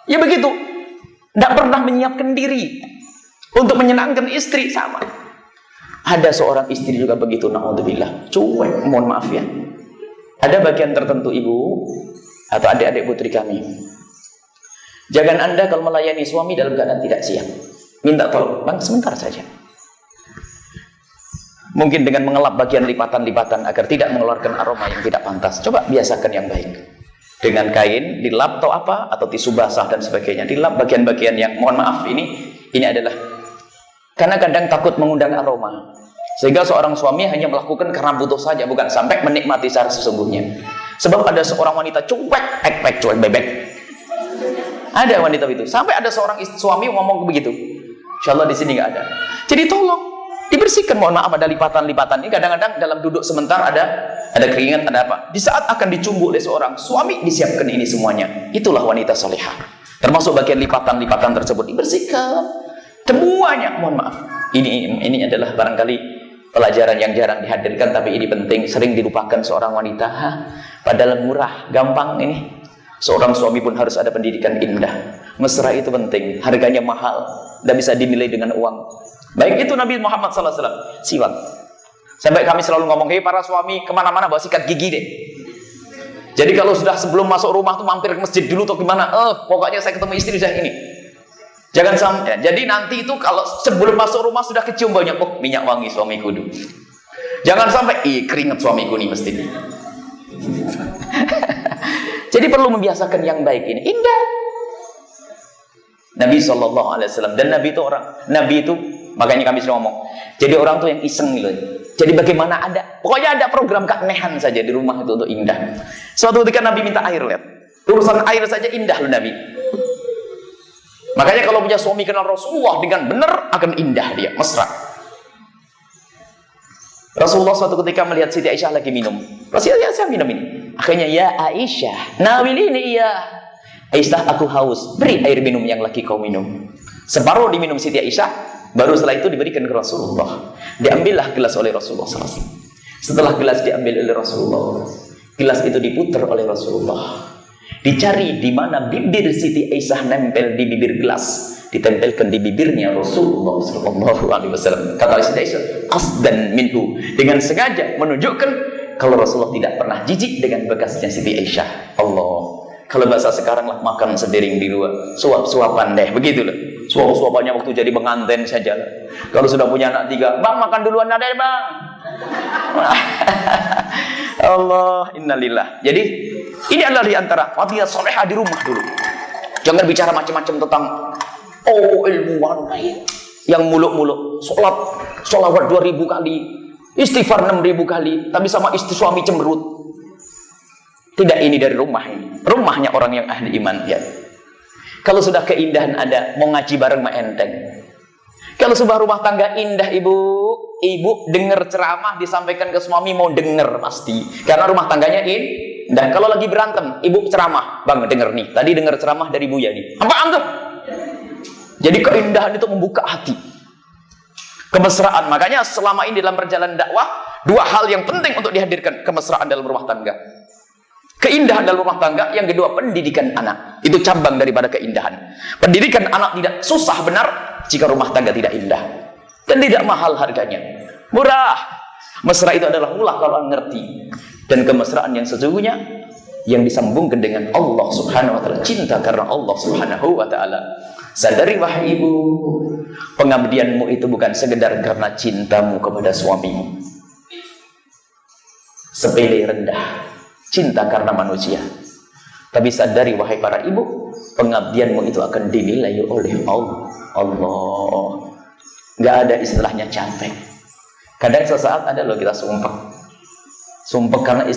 Ya begitu. Tidak pernah menyiapkan diri untuk menyenangkan istri, sama. Ada seorang istri juga begitu, na'udzubillah, cuek, mohon maaf ya. Ada bagian tertentu ibu atau adik-adik putri kami, jangan Anda kalau melayani suami dalam keadaan tidak siap. Minta tolong, bang sebentar saja. Mungkin dengan mengelap bagian lipatan-lipatan agar tidak mengeluarkan aroma yang tidak pantas. Coba biasakan yang baik. Dengan kain, dilap atau apa, atau tisu basah dan sebagainya. Dilap bagian-bagian yang, mohon maaf, ini adalah karena kadang takut mengundang aroma. Sehingga seorang suami hanya melakukan karena butuh saja, bukan sampai menikmati secara sesungguhnya. Sebab ada seorang wanita cuek, cuek bebek. Ada wanita itu. Sampai ada seorang suami ngomong begitu. Insya Allah di sini nggak ada. Jadi tolong dibersihkan, mohon maaf, ada lipatan-lipatan ini. Kadang-kadang dalam duduk sebentar ada keringat, ada apa. Di saat akan dicumbu oleh seorang suami, disiapkan ini semuanya. Itulah wanita solehah. Termasuk bagian lipatan-lipatan tersebut dibersihkan. Semuanya, mohon maaf. Ini adalah barangkali pelajaran yang jarang dihadirkan, tapi ini penting. Sering dilupakan seorang wanita. Padahal murah, gampang ini. Seorang suami pun harus ada pendidikan indah. Mesra itu penting, harganya mahal, tidak bisa dinilai dengan uang. Baik itu Nabi Muhammad SAW, siwak. Sampai kami selalu ngomong, hei para suami, kemana-mana bawa sikat gigi deh. Jadi kalau sudah sebelum masuk rumah tuh mampir ke masjid dulu atau gimana, pokoknya saya ketemu istri saya ini. Jangan sampai, jadi nanti itu kalau sebelum masuk rumah sudah kecium baunya, minyak wangi suamiku dulu. Jangan sampai, keringat suamiku nih mesti. Jadi perlu membiasakan yang baik ini, indah. Nabi SAW, dan Nabi itu makanya kami sering ngomong, jadi orang tuh yang iseng gitu. Jadi bagaimana pokoknya ada program keanehan saja di rumah itu untuk indah. Suatu ketika Nabi minta air, lihat, urusan air saja indah loh Nabi. Makanya kalau punya suami kenal Rasulullah dengan benar, akan indah dia, mesra. Rasulullah suatu ketika melihat Siti Aisyah lagi minum. Rasulullah, saya minum ini. Akhirnya, ya Aisyah, nawilini ya. Aisyah, aku haus. Beri air minum yang lagi kau minum. Separuh diminum Siti Aisyah, baru setelah itu diberikan ke Rasulullah. Diambillah gelas oleh Rasulullah SAW. Setelah gelas diambil oleh Rasulullah, gelas itu diputar oleh Rasulullah. Dicari di mana bibir Siti Aisyah nempel di bibir gelas, ditempelkan di bibirnya Rasulullah SAW. Kata Siti Aisyah, qasdan minhu, dengan sengaja menunjukkan kalau Rasulullah tidak pernah jijik dengan bekasnya Siti Aisyah. Allah. Kalau bahasa sekarang lah, makan sediring di luar, suap-suapan deh, begitu loh. Suap-suapannya waktu jadi pengantin saja. Kalau sudah punya anak 3, bang makan duluan ada ya bang. Allah, innalillah. Jadi ini adalah diantara fadilah solehah di rumah dulu. Jangan bicara macam-macam tentang ilmu yang muluk-muluk, sholawat 2000 kali, istighfar 6000 kali, tapi sama istri suami cemberut. Tidak, ini dari rumah ini. Rumahnya orang yang ahli iman ya. Kalau sudah keindahan ada, mau ngaji bareng mah enteng. Kalau sebuah rumah tangga indah, ibu dengar ceramah disampaikan ke suami, mau dengar pasti. Karena rumah tangganya indah. Kalau lagi berantem, ibu ceramah, bang dengar nih. Tadi dengar ceramah dari Buya nih. Apaan tuh? Jadi keindahan itu membuka hati. Kemesraan. Makanya selama ini dalam perjalanan dakwah, 2 hal yang penting untuk dihadirkan: kemesraan dalam rumah tangga, keindahan dalam rumah tangga. Yang kedua, pendidikan anak. Itu cabang daripada keindahan. Pendidikan anak tidak susah benar jika rumah tangga tidak indah. Dan tidak mahal harganya. Murah. Mesra itu adalah murah kalau orang ngerti. Dan kemesraan yang sesungguhnya yang disambungkan dengan Allah Subhanahu wa ta'ala. Cinta karena Allah Subhanahu wa ta'ala. Sadari wahai ibu, pengabdianmu itu bukan sekedar karena cintamu kepada suamimu. Sepele rendah. Cinta karena manusia. Tapi sadari wahai para ibu, pengabdianmu itu akan dinilai oleh Allah. Nggak ada istilahnya capek. Kadang sesaat ada loh kita sumpah karena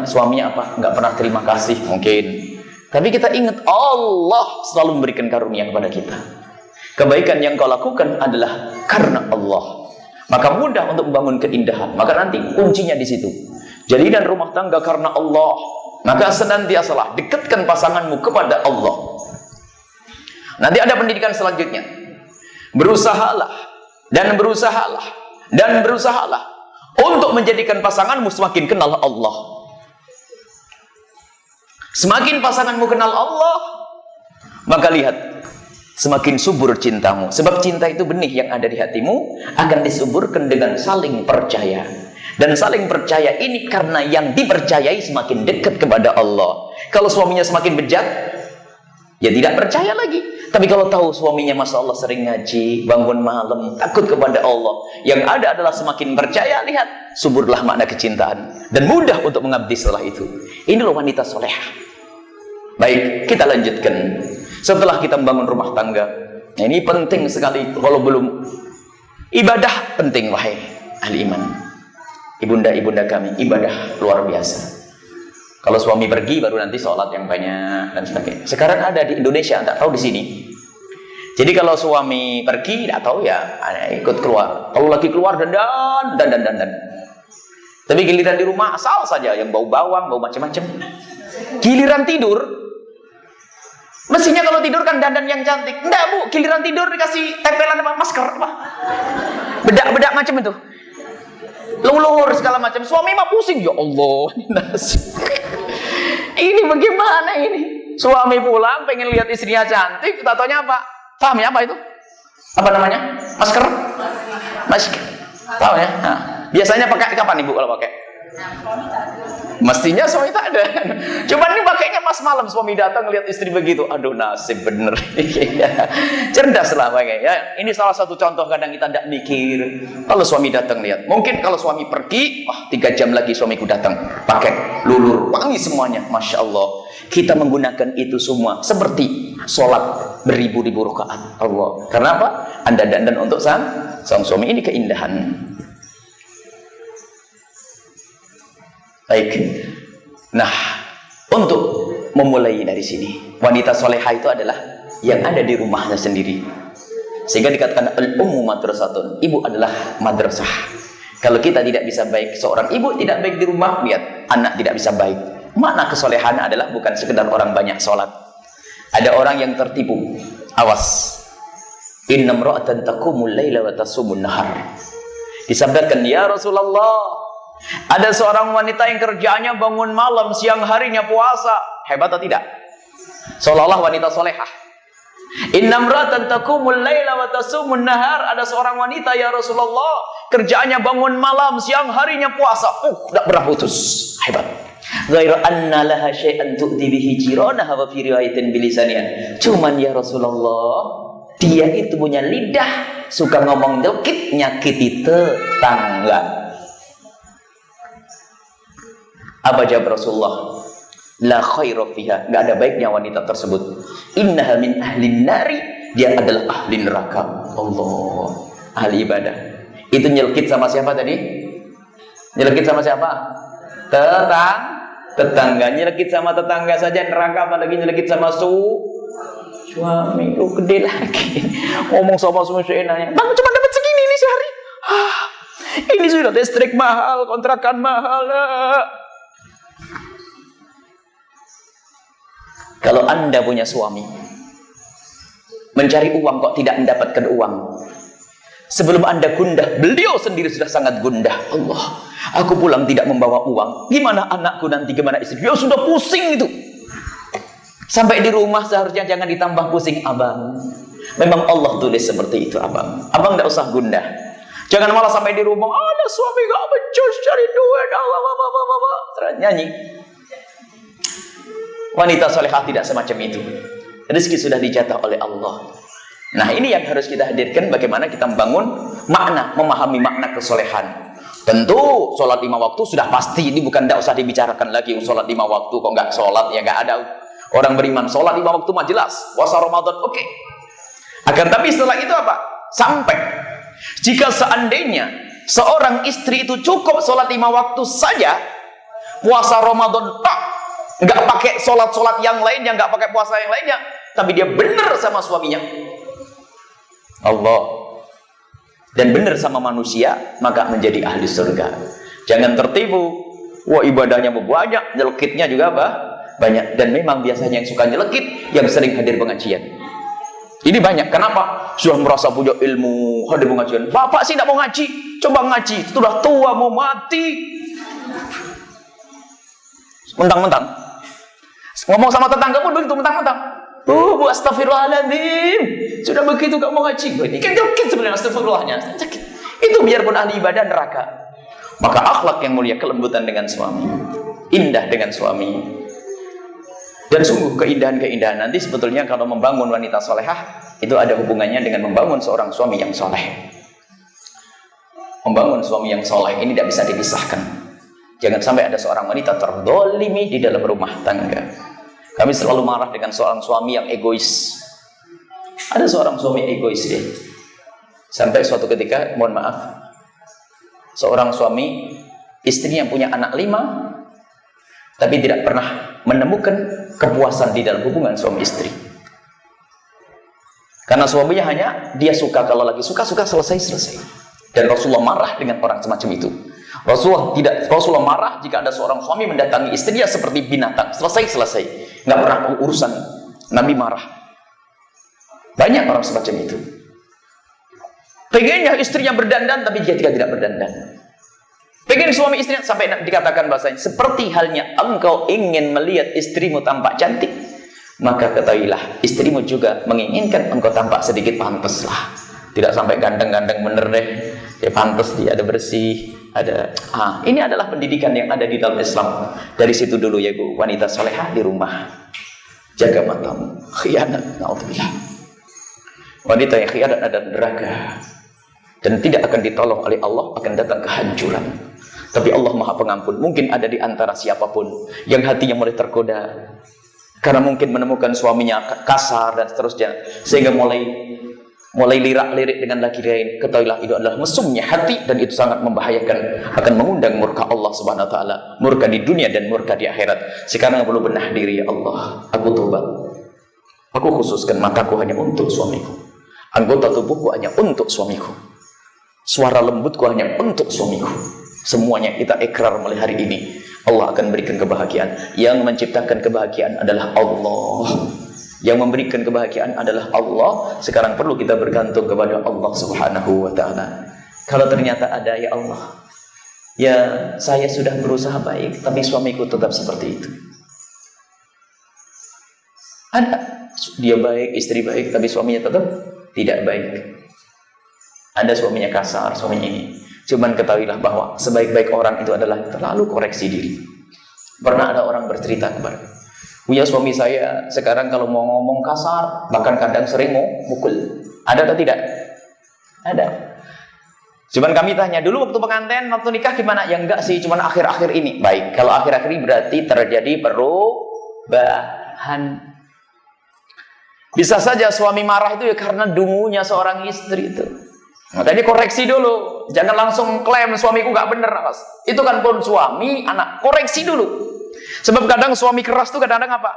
suaminya apa? Nggak pernah terima kasih mungkin. Tapi kita ingat Allah selalu memberikan karunia kepada kita. Kebaikan yang kau lakukan adalah karena Allah. Maka mudah untuk membangun keindahan. Maka nanti kuncinya di situ. Jalinan rumah tangga karena Allah. Maka senantiasalah dekatkan pasanganmu kepada Allah. Nanti ada pendidikan selanjutnya. Berusahalah untuk menjadikan pasanganmu semakin kenal Allah. Semakin pasanganmu kenal Allah, maka lihat semakin subur cintamu. Sebab cinta itu benih yang ada di hatimu akan disuburkan dengan saling percaya. Dan saling percaya ini karena yang dipercayai semakin dekat kepada Allah. Kalau suaminya semakin bejat, ya tidak percaya lagi. Tapi kalau tahu suaminya Masya Allah sering ngaji, bangun malam, takut kepada Allah, yang ada adalah semakin percaya. Lihat, suburlah makna kecintaan. Dan mudah untuk mengabdi setelah itu. Ini loh wanita solehah. Baik, kita lanjutkan. Setelah kita membangun rumah tangga, ini penting sekali. Kalau belum ibadah penting, wahai ahli iman. Ibunda-ibunda kami, ibadah luar biasa. Kalau suami pergi, baru nanti sholat yang banyak dan sebagainya. Sekarang ada di Indonesia, tak tahu di sini. Jadi kalau suami pergi, tak tahu ya, ikut keluar. Kalau lagi keluar, dandan. Tapi giliran di rumah asal saja, yang bau bawang, bau macam-macam. Giliran tidur, mestinya kalau tidur kan dandan yang cantik. Enggak bu, giliran tidur dikasih tempelan apa, masker apa, bedak-bedak macam itu. Luhur segala macam. Suami mah pusing. Ya Allah, ini bagaimana ini? Suami pulang pengen lihat istrinya cantik, tatonya apa? Paham ya apa itu? Apa namanya? Masker? Masker. Tahu ya? Nah, biasanya pakai kapan ibu kalau pakai? Mestinya suami tak ada. Cuman ini pakainya pas malam suami datang lihat istri begitu. Aduh nasib bener. Cerdas lah pakai ya. Ini salah satu contoh kadang kita tidak mikir. Kalau suami datang lihat. Mungkin kalau suami pergi, 3 jam lagi suamiku datang pakai lulur wangi semuanya. Masya Allah. Kita menggunakan itu semua seperti sholat beribu-ribu rakaat. Allah. Karena apa? Anda dandan untuk sang suami. Ini keindahan. Baik. Nah, untuk memulai dari sini, wanita solehah itu adalah yang ada di rumahnya sendiri. Sehingga dikatakan al-ummu madrasatun, ibu adalah madrasah. Kalau kita tidak bisa baik, seorang ibu tidak baik di rumah, lihat anak tidak bisa baik. Makna kesolehan adalah bukan sekedar orang banyak sholat. Ada orang yang tertipu. Awas. Inna imra'atan taqumul laila wa tasumun nahar. Disampaikan, ya Rasulullah, ada seorang wanita yang kerjanya bangun malam, siang harinya puasa. Hebat atau tidak? Seolah-olah wanita solehah. Inna imra'atan taqumul laila wa tasumun nahar. Ada seorang wanita, ya Rasulullah, kerjaannya bangun malam, siang harinya puasa. Tidak pernah putus. Hebat. Ghairu anna laha syai'an tu'ti bihi jiranaha wa fi riwayatin bilisaniha. Cuman ya Rasulullah, dia itu punya lidah, suka ngomong nyelkit, nyakiti tetangga. Apa jawab Rasulullah? La khairu fiha, enggak ada baiknya wanita tersebut. Innaha min ahlin nari, dia adalah ahli neraka. Allah, ahli ibadah. Itu nyelkit sama siapa tadi? Nyelkit sama siapa? Tetangga. Nyelkit sama tetangga saja neraka, apalagi nyelkit sama suami. Lu gede lagi. Ngomong sama suami enaknya. Bang, cuma dapat segini nih sehari. Ini sudah listrik mahal, kontrakan mahal. Kalau Anda punya suami, mencari uang kok tidak mendapatkan uang, sebelum Anda gundah, beliau sendiri sudah sangat gundah. Allah, aku pulang tidak membawa uang. Gimana anakku nanti, gimana istri? Dia sudah pusing itu. Sampai di rumah seharusnya jangan ditambah pusing, abang. Memang Allah tulis seperti itu, abang. Abang tidak usah gundah. Jangan malah sampai di rumah, ada suami gak becus cari duit, terus nyanyi. Wanita solehah tidak semacam itu. Rezeki sudah dijatah oleh Allah. Nah, ini yang harus kita hadirkan, bagaimana kita membangun makna, memahami makna kesolehan. Tentu sholat 5 waktu sudah pasti, ini bukan, tidak usah dibicarakan lagi. Sholat 5 waktu kok nggak sholat, ya nggak ada orang beriman sholat 5 waktu mah jelas. Puasa Ramadan oke. Akan tapi setelah itu apa? Sampai jika seandainya seorang istri itu cukup sholat 5 waktu saja, puasa Ramadan tak, nggak pakai sholat yang lainnya, nggak pakai puasa yang lainnya, tapi dia benar sama suaminya, Allah, dan benar sama manusia, maka menjadi ahli surga. Jangan tertipu. Wah, ibadahnya banyak, nyelekitnya juga apa? Banyak. Dan memang biasanya yang suka nyelekit yang sering hadir pengajian. Ini banyak. Kenapa? Sudah merasa punya ilmu, hadir pengajian. Bapak sih tidak mau ngaji, coba ngaji. Sudah tua mau mati. Mentang-mentang ngomong sama tetangga pun begitu, mentang-mentang. Bu, astagfirullahaladzim. Sudah begitu gak mau ngaji. Ini kan nyelekit sebenarnya astagfirullahnya. Itu biarpun ahli ibadah neraka. Maka akhlak yang mulia, kelembutan dengan suami, indah dengan suami. Dan sungguh keindahan-keindahan nanti sebetulnya kalau membangun wanita solehah, itu ada hubungannya dengan membangun seorang suami yang soleh. Membangun suami yang soleh ini tidak bisa dipisahkan. Jangan sampai ada seorang wanita terdolimi di dalam rumah tangga. Kami selalu marah dengan seorang suami yang egois. Ada seorang suami egois dia. Sampai suatu ketika, mohon maaf, seorang suami, istrinya yang punya anak 5, tapi tidak pernah menemukan kepuasan di dalam hubungan suami istri. Karena suaminya hanya dia suka, kalau lagi suka selesai. Dan Rasulullah marah dengan orang semacam itu. Rasulullah marah jika ada seorang suami mendatangi istrinya seperti binatang, selesai, nggak pernah urusan. Nabi marah. Banyak orang semacam itu. Pengennya istrinya berdandan, tapi dia tidak berdandan. Pengen suami istrinya, sampai dikatakan bahasanya, seperti halnya engkau ingin melihat istrimu tampak cantik, maka ketahuilah istrimu juga menginginkan engkau tampak sedikit pantaslah. Tidak sampai ganteng-ganteng bener deh. Ya pantas, dia ada bersih, ada. Ini adalah pendidikan yang ada di dalam Islam. Dari situ dulu ya Bu, wanita solehah di rumah. Jaga matamu, khianat, naudzubillah. Wanita yang khianat ada neraka dan tidak akan ditolong oleh Allah, akan datang kehancuran. Tapi Allah Maha Pengampun. Mungkin ada di antara siapapun yang hatinya mulai tergoda karena mungkin menemukan suaminya kasar dan seterusnya, sehingga mulai lirak-lirik dengan laki lain. Ketahuilah itu adalah mesumnya hati, dan itu sangat membahayakan, akan mengundang murka Allah Subhanahu wa taala, murka di dunia dan murka di akhirat. Sekarang perlu benah diri, ya Allah, aku tobat. Aku khususkan mataku hanya untuk suamiku, anggota tubuhku hanya untuk suamiku. Suara lembutku hanya untuk suamiku. Semuanya kita ikrar mulai hari ini. Allah akan berikan kebahagiaan. Yang menciptakan kebahagiaan adalah Allah. Yang memberikan kebahagiaan adalah Allah. Sekarang perlu kita bergantung kepada Allah Subhanahu wa ta'ala. Kalau ternyata ada, ya Allah, ya saya sudah berusaha baik, tapi suamiku tetap seperti itu. Ada, dia baik, istri baik, tapi suaminya tetap tidak baik. Ada suaminya kasar, suaminya ini. Cuman ketahuilah bahwa sebaik-baik orang itu adalah terlalu koreksi diri. Pernah ada orang bercerita kepada, "Buya, suami saya sekarang kalau mau ngomong kasar, bahkan kadang sering mau mukul." Ada atau tidak? Ada. Cuman kami tanya, dulu waktu pengantin, waktu nikah gimana? Ya enggak sih, cuman akhir-akhir ini. Baik, kalau akhir-akhir ini berarti terjadi perubahan. Bisa saja suami marah itu ya karena dungunya seorang istri itu. Makanya koreksi dulu. Jangan langsung klaim suamiku gak bener, Mas. Itu kan pun suami, anak. Koreksi dulu. Sebab kadang suami keras tuh kadang-kadang apa?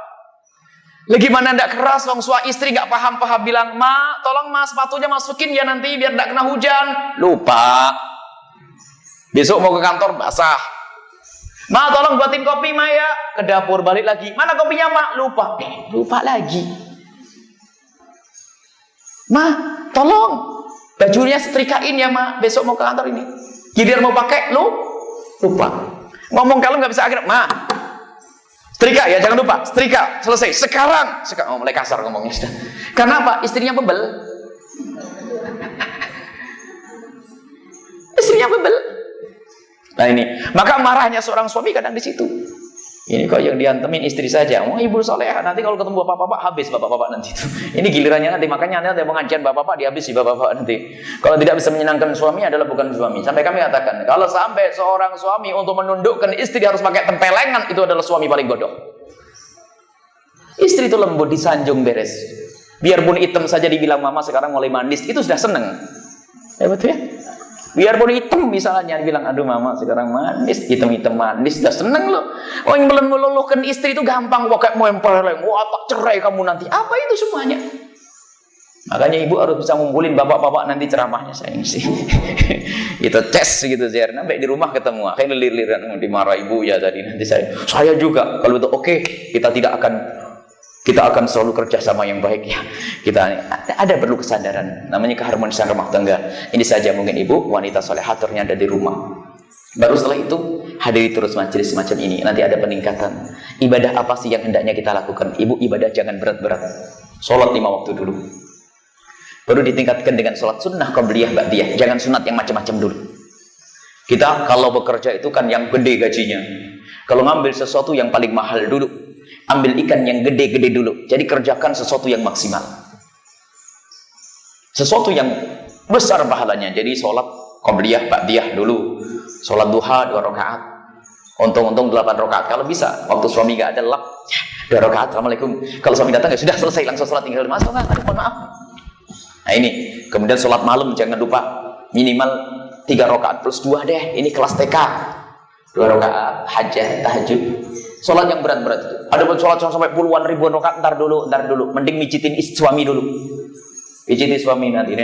Lagi mana ndak keras, wong istri gak paham-paham bilang, "Ma, tolong mas sepatunya masukin ya nanti biar ndak kena hujan." Lupa. Besok mau ke kantor basah. "Ma, tolong buatin kopi, Ma ya." Ke dapur balik lagi. "Mana kopinya, Ma?" Lupa. Lupa lagi. "Ma, tolong bajunya setrikain ya, Ma. Besok mau ke kantor ini." Gilir mau pakai, lupa. Ngomong kalau nggak bisa akhirnya, "Ma, setrika ya, jangan lupa. Setrika, selesai. Sekarang mulai kasar ngomongnya sudah. Karena apa? Istrinya bebel. Istrinya bebel. Nah ini, maka marahnya seorang suami kadang di situ. Ini kok yang diantemin istri saja. Wah, ibu soleha, nanti kalau ketemu bapak-bapak habis bapak-bapak nanti itu. Ini gilirannya nanti, makanya nanti pengajian bapak-bapak dihabisi bapak-bapak nanti. Kalau tidak bisa menyenangkan suami adalah bukan suami. Sampai kami katakan, kalau sampai seorang suami untuk menundukkan istri harus pakai tempelengan, itu adalah suami paling bodoh. Istri itu lembut, disanjung beres. Biarpun hitam saja dibilang mama sekarang mulai manis, itu sudah seneng. Ya betul ya? Biarpun hitam misalnya dibilang, "Aduh mama sekarang manis, hitam-hitam manis," sudah seneng loh. Oh, yang belum meluluhkan istri itu gampang, pakai mempeleng, wah tak cerai kamu nanti. Apa itu semuanya? Makanya ibu harus bisa ngumpulin bapak-bapak nanti ceramahnya saya sih. Itu tes gitu Zer. Sampai di rumah ketemu, akhirnya lir-liran dimarah ibu ya tadi nanti saya juga. Kalau itu oke, kita akan selalu kerja sama yang baik ya. Kita ada perlu kesadaran, namanya keharmonisan rumah tangga. Ini saja mungkin ibu wanita solehah ternyata ada di rumah. Baru setelah itu hadiri terus majelis semacam ini. Nanti ada peningkatan. Ibadah apa sih yang hendaknya kita lakukan? Ibu ibadah jangan berat-berat. Sholat 5 waktu dulu. Baru ditingkatkan dengan sholat sunnah, qabliyah, ba'diyah. Jangan sunat yang macam-macam dulu. Kita kalau bekerja itu kan yang gede gajinya. Kalau ngambil sesuatu yang paling mahal dulu. Ambil ikan yang gede-gede dulu. Jadi kerjakan sesuatu yang maksimal. Sesuatu yang besar pahalanya. Jadi sholat qabliyah, ba'diyah dulu. Sholat duha 2 rakaat. Untung-untung 8 rakaat kalau bisa. Waktu suami gak ada, 2 rakaat. Assalamualaikum. Kalau suami datang ya sudah selesai langsung sholat, tinggal masuk. Aduh, mohon maaf. Nah ini. Kemudian sholat malam jangan lupa. Minimal 3 rakaat plus 2 deh. Ini kelas TK. 2 rakaat hajat, tahajud. Sholat yang berat-berat itu. Ada pun sholat sampai puluhan ribuan rakaat, ntar dulu. Mending mijitin suami dulu. Pijitin suami nanti.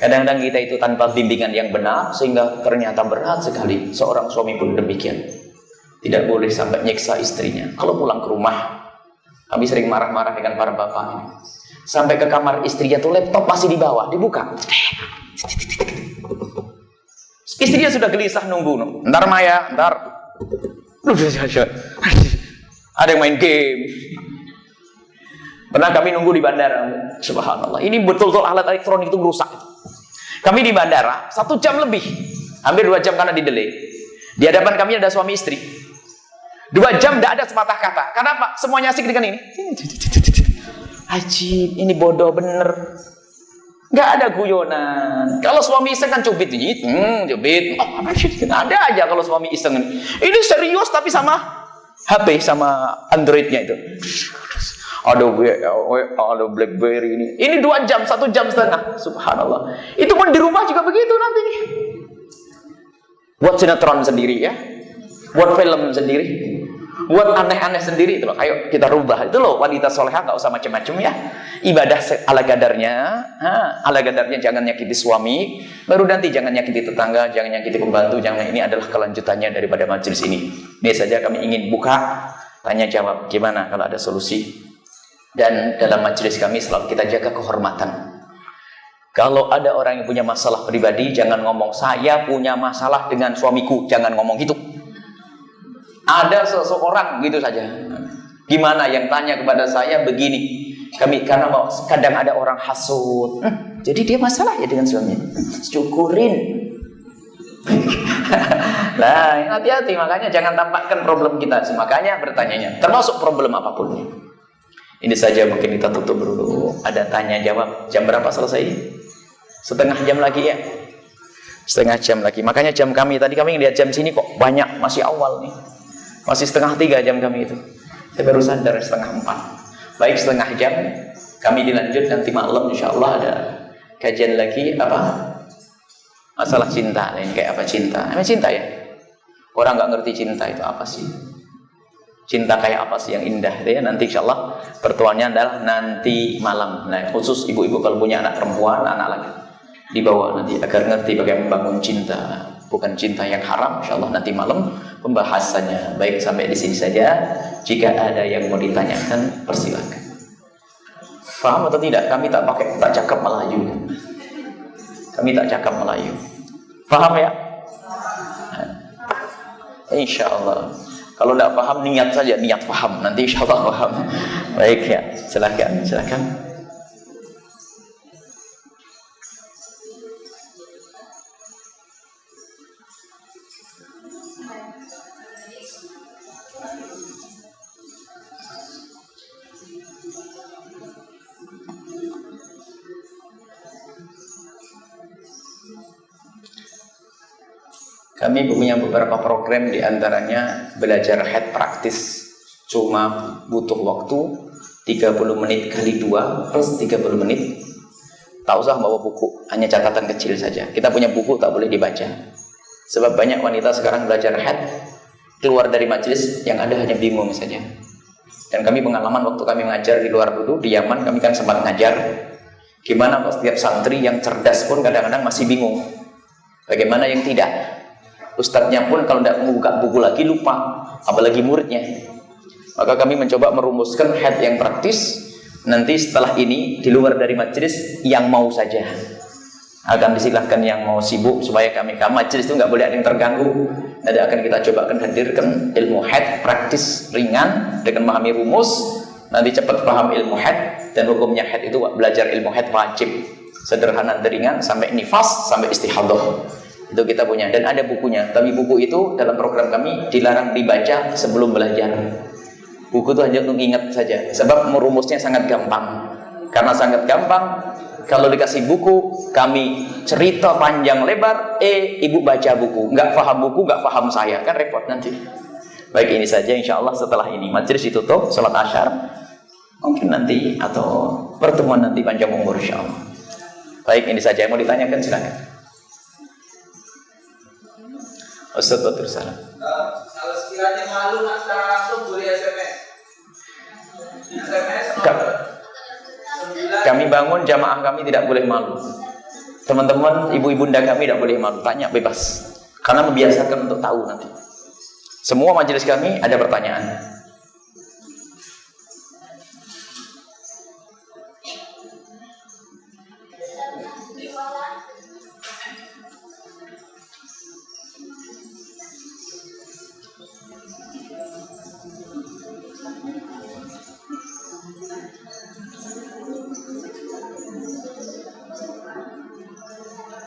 Kadang-kadang kita itu tanpa bimbingan yang benar, sehingga ternyata berat sekali. Seorang suami pun demikian. Tidak boleh sampai nyiksa istrinya. Kalau pulang ke rumah, kami sering marah-marah dengan para bapak ini. Sampai ke kamar istrinya tuh laptop masih di bawah, dibuka. Istrinya sudah gelisah nunggu. Ntar Maya, ntar. Ada yang main game. Pernah kami nunggu di bandara. Subhanallah. Ini betul-betul alat elektronik itu merusak. Kami di bandara 1 jam lebih, hampir 2 jam karena di delay. Di hadapan kami ada suami istri. 2 jam tidak ada sepatah kata. Kenapa? Semuanya asik dengan ini. Ajib, ini bodoh bener. Nggak ada guyonan. Kalau suami iseng kan cubit, cubit. Oh, ada aja kalau suami iseng. Ini serius tapi sama HP, sama Androidnya itu. Ada BlackBerry ini. Ini 2 jam, 1 jam setengah. Subhanallah. Itu pun di rumah juga begitu nanti. Buat sinetron sendiri ya. Buat film sendiri. buat aneh-aneh sendiri itu loh. Ayo kita rubah itu loh. Wanita soleha nggak usah macam-macam ya. Ibadah ala kadarnya, ala kadarnya, jangan nyakiti suami, baru nanti jangan nyakiti tetangga, jangan nyakiti pembantu, jangan. Ini adalah kelanjutannya daripada majelis ini. Ini saja kami ingin buka tanya jawab, gimana kalau ada solusi. Dan dalam majelis kami selalu kita jaga kehormatan. Kalau ada orang yang punya masalah pribadi, jangan ngomong saya punya masalah dengan suamiku, jangan ngomong gitu. Ada seseorang gitu saja. Gimana yang tanya kepada saya begini, karena kadang ada orang hasut. Jadi dia masalah ya dengan suaminya. Syukurin. Nah, hati-hati, makanya jangan tampakkan problem kita. Makanya bertanyanya, termasuk problem apapun. Ini saja mungkin kita tutup dulu. Ada tanya jawab. Jam berapa selesai? Setengah jam lagi ya. Setengah jam lagi. Makanya jam kami tadi, kami lihat jam sini kok banyak, masih awal nih. Masih 2:30 jam kami itu. Saya baru sadar 3:30. Baik, setengah jam kami dilanjut nanti malam insya Allah ada kajian lagi apa? Masalah cinta. Lain kayak apa cinta? Emang cinta ya? Orang nggak ngerti cinta itu apa sih? Cinta kayak apa sih yang indah itu ya? Nanti insya Allah pertemuannya adalah nanti malam. Nah, khusus ibu-ibu kalau punya anak perempuan, anak laki, dibawa nanti agar ngerti bagaimana membangun cinta, bukan cinta yang haram. Insya Allah nanti malam pembahasannya. Baik, sampai di sini saja. Jika ada yang mau ditanyakan, persilakan. Paham atau tidak? Kami tak cakap Melayu. Kami tak cakap Melayu. Paham ya? Insya Allah. Kalau tidak paham, niat saja, niat paham. Nanti insya Allah paham. Baik ya, silakan, silakan. Kami punya beberapa program, diantaranya belajar head praktis. Cuma butuh waktu 30 menit kali 2 plus 30 menit. Tak usah bawa buku, hanya catatan kecil saja. Kita punya buku, tak boleh dibaca. Sebab banyak wanita sekarang belajar head, keluar dari majelis yang ada hanya bingung saja. Dan kami pengalaman waktu kami mengajar di luar dulu, di Yaman, kami kan sempat ngajar. Gimana kalau setiap santri yang cerdas pun kadang-kadang masih bingung. Bagaimana yang tidak? Ustadznya pun kalau tidak membuka buku lagi lupa, apalagi muridnya. Maka kami mencoba merumuskan head yang praktis. Nanti setelah ini di luar dari majelis yang mau saja akan disilahkan, yang mau sibuk supaya kami majelis itu nggak boleh ada yang terganggu. Nanti akan kita coba hadirkan ilmu head praktis ringan dengan memahami rumus. Nanti cepat paham ilmu head, dan hukumnya head itu belajar ilmu head wajib, sederhana dan ringan sampai nifas sampai istihadah. Itu kita punya dan ada bukunya. Tapi buku itu dalam program kami dilarang dibaca sebelum belajar. Buku itu hanya untuk ingat saja. Sebab merumusnya sangat gampang. Karena sangat gampang, kalau dikasih buku, kami cerita panjang lebar, ibu baca buku, nggak paham buku, nggak paham saya, kan repot nanti. Baik, ini saja insya Allah. Setelah ini majelis ditutup, salat asyar. Mungkin nanti atau pertemuan nanti panjang umur insya Allah. Baik, ini saja yang mau ditanyakan, silakan. Ustaz Batur salam. Kalau sekiranya malu nak secara langsung boleh SMS. Kami bangun jamaah kami tidak boleh malu. Teman-teman, ibu bunda kami tidak boleh malu. Tanya bebas. Karena membiasakan untuk tahu nanti. Semua majelis kami ada pertanyaan.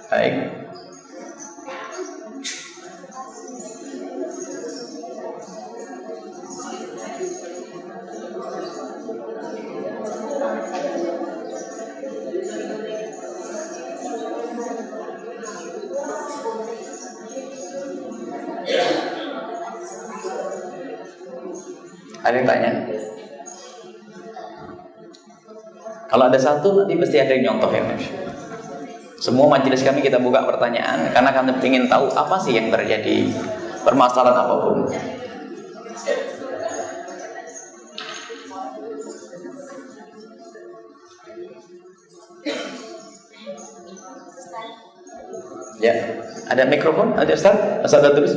Baik. Ada yang tanya? Kalau ada satu, nanti pasti ada yang nyontoh ya, Mas. Semua majelis kami kita buka pertanyaan karena kami ingin tahu apa sih yang terjadi, permasalahan apapun. Ya, ada mikrofon? Ada Ustaz? Ustaz terus.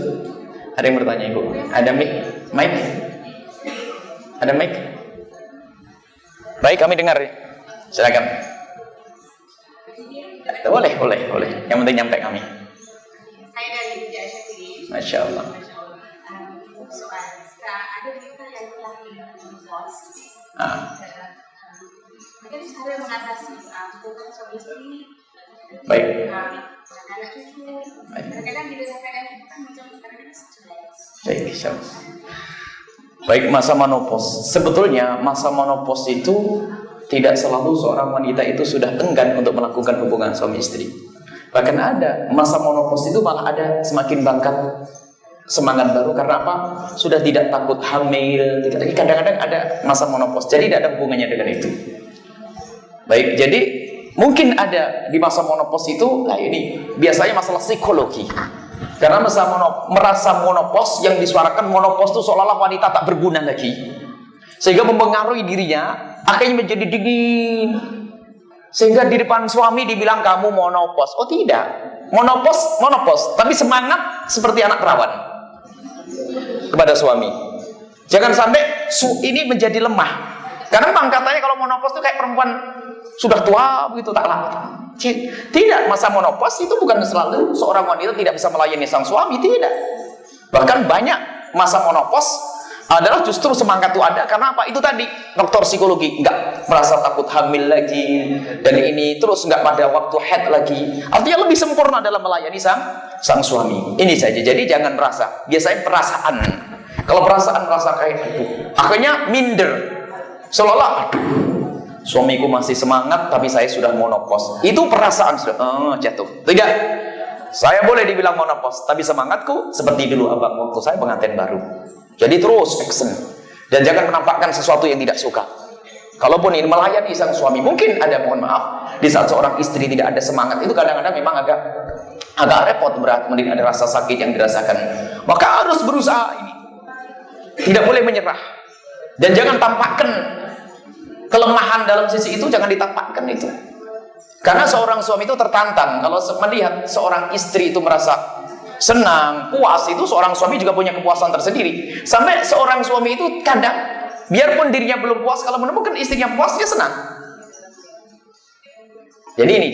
Ada yang bertanya Ibu? Ada mic? Ada mic? Baik, kami dengar. Silakan. Boleh. Yang penting nyampe kami. Saya dari Jakarta. Masya Allah. Soal ada kita yang telah divorce. Mungkin cara mengatasi hubungan suami istri. Baik. Anak cucu. Kadang-kadang di dalam keadaan kita macam kadang-kadang Baik, insyaallah. Baik, masa menopause. Sebetulnya masa menopause itu tidak selalu seorang wanita itu sudah enggan untuk melakukan hubungan suami istri. Bahkan ada masa menopause itu malah ada semakin bangkat semangat baru. Karena apa? Sudah tidak takut hamil. Kadang-kadang ada masa menopause. Jadi tidak ada hubungannya dengan itu. Baik, jadi mungkin ada di masa menopause itu, nah ini biasanya masalah psikologi. Karena merasa menopause, yang disuarakan menopause itu seolah-olah wanita tak berguna lagi, sehingga mempengaruhi dirinya, akhirnya menjadi dingin, sehingga di depan suami dibilang kamu menopause. Oh tidak, menopause, tapi semangat seperti anak perawan kepada suami. Jangan sampai ini menjadi lemah. Karena memang katanya kalau menopause itu kayak perempuan sudah tua begitu, tak lama. Tidak, masa menopause itu bukan selalu seorang wanita tidak bisa melayani sang suami, tidak. Bahkan banyak masa menopause adalah justru semangat itu ada karena apa? Itu tadi faktor psikologi, enggak merasa takut hamil lagi dan ini terus enggak pada waktu head lagi. Artinya lebih sempurna dalam melayani sang suami. Ini saja. Jadi jangan merasa. Biasanya perasaan. Kalau perasaan merasa kayak itu, akhirnya minder. Seolah-olah suamiku masih semangat tapi saya sudah menopause. Itu perasaan sudah jatuh. Tidak. Saya boleh dibilang menopause tapi semangatku seperti dulu abang waktu saya pengantin baru. Jadi terus action. Dan jangan menampakkan sesuatu yang tidak suka. Kalaupun ini melayani sang suami, mungkin ada, mohon maaf, di saat seorang istri tidak ada semangat itu kadang-kadang memang agak repot, berat, mungkin ada rasa sakit yang dirasakan. Maka harus berusaha ini. Tidak boleh menyerah. Dan jangan tampakkan kelemahan dalam sisi itu, jangan ditampakkan itu. Karena seorang suami itu tertantang kalau melihat seorang istri itu merasa senang, puas, itu seorang suami juga punya kepuasan tersendiri. Sampai seorang suami itu kadang biarpun dirinya belum puas, kalau menemukan istrinya puas, dia senang. Jadi ini,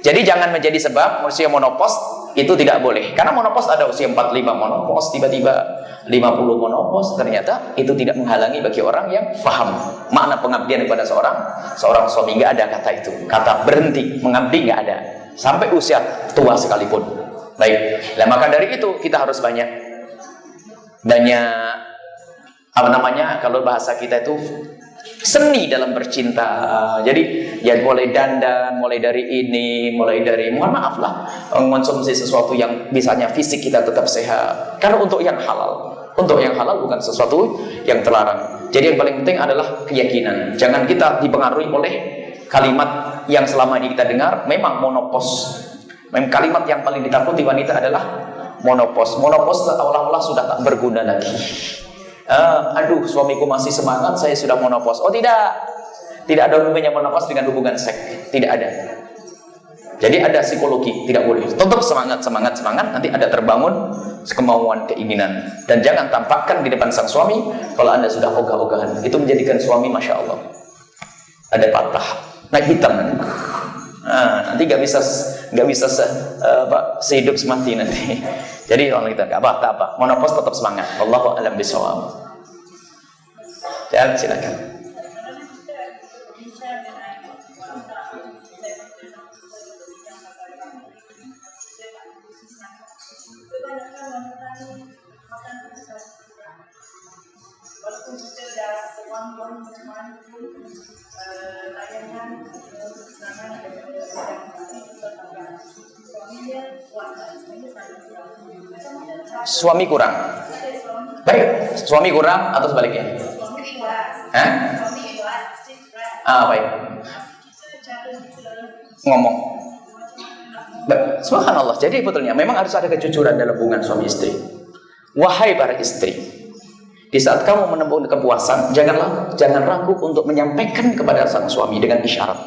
jadi jangan menjadi sebab usia menopause itu tidak boleh. Karena menopause ada usia 45 menopause, tiba-tiba 50 menopause, ternyata itu tidak menghalangi bagi orang yang paham makna pengabdian kepada seorang suami. Nggak ada kata itu, kata berhenti mengabdi nggak ada sampai usia tua sekalipun. Baik, nah maka dari itu kita harus banyak apa namanya, kalau bahasa kita itu seni dalam bercinta. Jadi ya mulai dandan, mulai dari mohon maaf lah, mengonsumsi sesuatu yang misalnya fisik kita tetap sehat. Karena untuk yang halal bukan sesuatu yang terlarang. Jadi yang paling penting adalah keyakinan. Jangan kita dipengaruhi oleh kalimat yang selama ini kita dengar. Memang menopause, memang kalimat yang paling ditakuti wanita adalah menopause. Menopause seolah-olah sudah tak berguna lagi. Aduh, suamiku masih semangat, saya sudah menopause. Oh tidak ada hubungannya menopause dengan hubungan seks, tidak ada. Jadi ada psikologi, tidak boleh. Tetap semangat, nanti ada terbangun kemauan, keinginan. Dan jangan tampakkan di depan sang suami kalau Anda sudah ogah-ogahan. Itu menjadikan suami, masya Allah, ada patah, naik hitam. Nanti nggak bisa sehidup semati nanti. Jadi orang kita nggak apa-apa, menopause tetap semangat. Wallahu a'lam bishawab. Jangan, silakan. Suami kurang. Baik, suami kurang atau sebaliknya? Baik. Ngomong. Subhanallah. Jadi betulnya memang harus ada kejujuran dalam hubungan suami istri. Wahai para istri, di saat kamu menemukan kepuasan, jangan ragu untuk menyampaikan kepada sang suami dengan isyarat.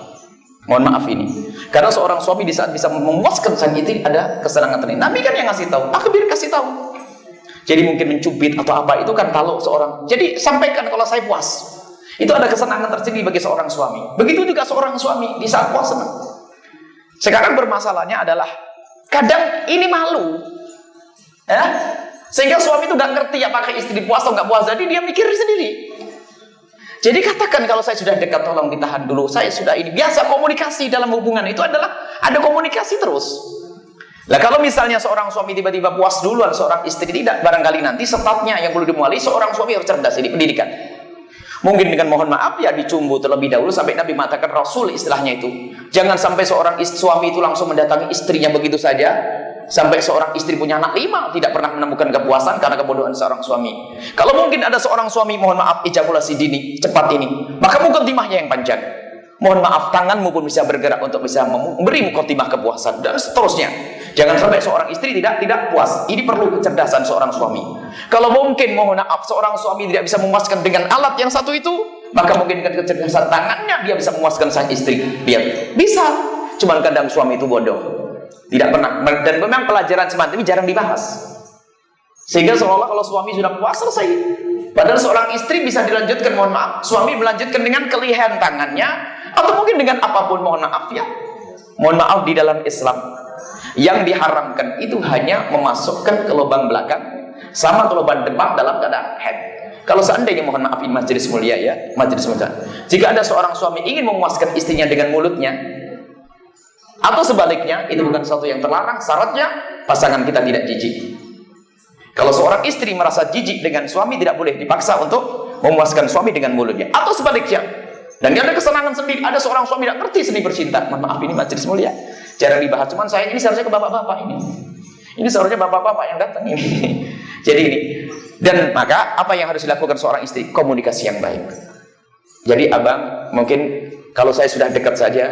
Mohon maaf ini. Karena seorang suami di saat bisa memuaskan sang istri ada kesenangan tersendiri. Nabi kan yang ngasih tahu. Akhir kasih tahu. Jadi mungkin mencubit atau apa itu kan kalau seorang. Jadi sampaikan kalau saya puas. Itu ada kesenangan tersendiri bagi seorang suami. Begitu juga seorang suami di saat puas senang. Sekarang bermasalahnya adalah kadang ini malu, ya, sehingga suami itu nggak ngerti apakah istri puas atau nggak puas. Jadi dia mikir sendiri. Jadi katakan kalau saya sudah dekat, tolong ditahan dulu. Saya sudah ini biasa komunikasi dalam hubungan itu adalah ada komunikasi terus. Lah kalau misalnya seorang suami tiba-tiba puas duluan, seorang istri tidak, barangkali nanti statnya yang perlu dimuali seorang suami harus cerdas ini pendidikan. Mungkin dengan mohon maaf ya dicumbu terlebih dahulu sampai Nabi mengatakan Rasul istilahnya itu. Jangan sampai seorang suami itu langsung mendatangi istrinya begitu saja. Sampai seorang istri punya anak 5 tidak pernah menemukan kepuasan karena kebodohan seorang suami. Kalau mungkin ada seorang suami mohon maaf ejakulasi dini cepat ini, maka mukadimahnya yang panjang. Mohon maaf tanganmu pun bisa bergerak untuk bisa memberi mukadimah kepuasan dan seterusnya. Jangan sampai seorang istri tidak puas. Ini perlu kecerdasan seorang suami. Kalau mungkin mohon maaf seorang suami tidak bisa memuaskan dengan alat yang satu itu, maka mungkin dengan kecerdasan tangannya dia bisa memuaskan sang istri. Lihat, bisa. Cuman kadang suami itu bodoh. Tidak pernah. Dan memang pelajaran semacam ini jarang dibahas. Sehingga seolah kalau suami sudah puas selesai. Padahal seorang istri bisa dilanjutkan mohon maaf. Suami melanjutkan dengan kelihan tangannya atau mungkin dengan apapun mohon maaf ya. Mohon maaf di dalam Islam. Yang diharamkan itu hanya memasukkan ke lubang belakang sama ke lubang depan dalam keadaan head. Kalau seandainya mohon maaf ini majelis mulia ya, majelis mulia. Jika ada seorang suami ingin memuaskan istrinya dengan mulutnya atau sebaliknya, itu bukan sesuatu yang terlarang. Syaratnya pasangan kita tidak jijik. Kalau seorang istri merasa jijik dengan suami, tidak boleh dipaksa untuk memuaskan suami dengan mulutnya atau sebaliknya. Dan ada kesenangan sendiri. Ada seorang suami tidak ngerti seni bercinta. Mohon maaf ini majelis mulia. Jarang dibahas, cuman saya ini seharusnya ke bapak-bapak ini. Ini seharusnya bapak-bapak yang datang ini. Jadi ini. Dan maka apa yang harus dilakukan seorang istri? Komunikasi yang baik. Jadi abang, mungkin kalau saya sudah dekat saja,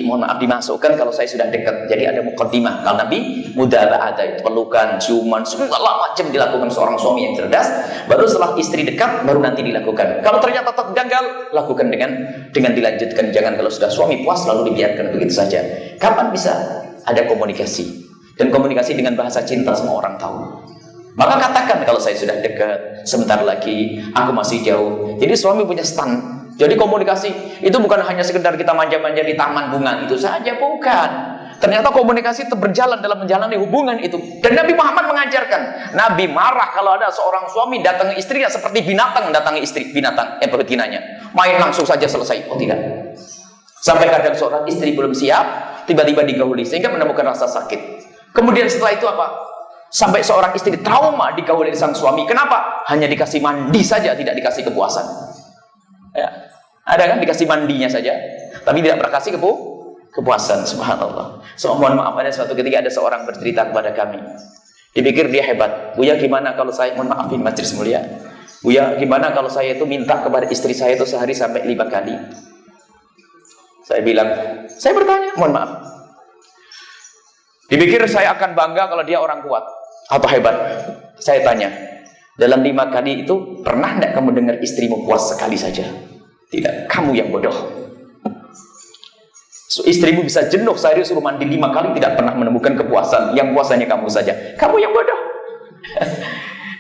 mohon maaf dimasukkan kalau saya sudah dekat. Jadi ada muqaddimah. Kalau Nabi mudah ada pelukan, ciuman, segala macam dilakukan seorang suami yang cerdas. Baru setelah istri dekat, baru nanti dilakukan. Kalau ternyata tetap gagal, lakukan dengan dilanjutkan. Jangan kalau sudah suami puas lalu dibiarkan begitu saja. Kapan bisa ada komunikasi? Dan komunikasi dengan bahasa cinta semua orang tahu. Maka katakan kalau saya sudah dekat, sebentar lagi aku masih jauh. Jadi suami punya stand. Jadi komunikasi itu bukan hanya sekedar kita manja-manja di taman bunga itu saja, bukan. Ternyata komunikasi itu berjalan dalam menjalani hubungan itu. Dan Nabi Muhammad mengajarkan. Nabi marah kalau ada seorang suami datangi istrinya seperti binatang datangi istri, binatang betinanya. Main langsung saja selesai. Oh tidak. Sampai kadang seorang istri belum siap, tiba-tiba digauli sehingga menemukan rasa sakit. Kemudian setelah itu apa? Sampai seorang istri trauma digauli sang suami. Kenapa? Hanya dikasih mandi saja, tidak dikasih kepuasan. Ya. Ada kan dikasih mandinya saja, tapi tidak berkasih kepuasan. Subhanallah. So, mohon maaf, ada suatu ketika ada seorang bercerita kepada kami. Dipikir dia hebat. Buya gimana kalau saya, mohon maafin majelis mulia. Buya gimana kalau saya itu minta kepada istri saya itu sehari sampai 5 kali. Saya bilang, saya bertanya, mohon maaf. Dipikir saya akan bangga kalau dia orang kuat atau hebat. Saya tanya, dalam 5 kali itu pernah tidak kamu dengar istrimu puas sekali saja? Tidak, kamu yang bodoh. So, istrimu bisa jenuh sehari suruh mandi 5 kali tidak pernah menemukan kepuasan. Yang puasanya kamu saja. Kamu yang bodoh.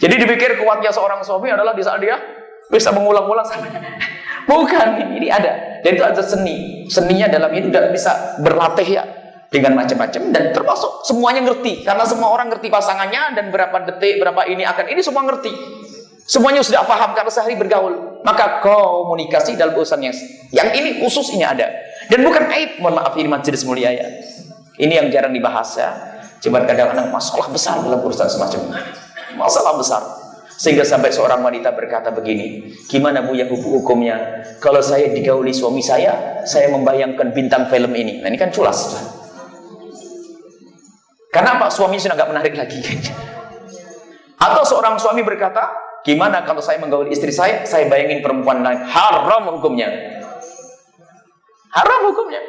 Jadi dipikir kuatnya seorang suami adalah di saat dia bisa mengulang-ulang sampai. Bukan, ini ada. Dan itu ada seni. Seninya dalam itu tidak bisa berlatih ya. Dengan macam-macam dan termasuk semuanya ngerti karena semua orang ngerti pasangannya dan berapa detik berapa ini akan ini semua ngerti semuanya sudah paham karena sehari bergaul. Maka komunikasi dalam urusan yang ini khusus ini ada dan bukan aib, mohon maaf ini majelis mulia ya, ini yang jarang dibahas ya. Cuma kadang-kadang masalah besar dalam urusan semacam masalah besar sehingga sampai seorang wanita berkata begini, gimana Bu ya hukumnya kalau saya digauli suami saya membayangkan bintang film ini. Nah ini kan culas. Karena apa? Suami sudah nggak menarik lagi. Atau seorang suami berkata, gimana kalau saya menggauli istri saya bayangin perempuan lain. Haram hukumnya. Haram hukumnya.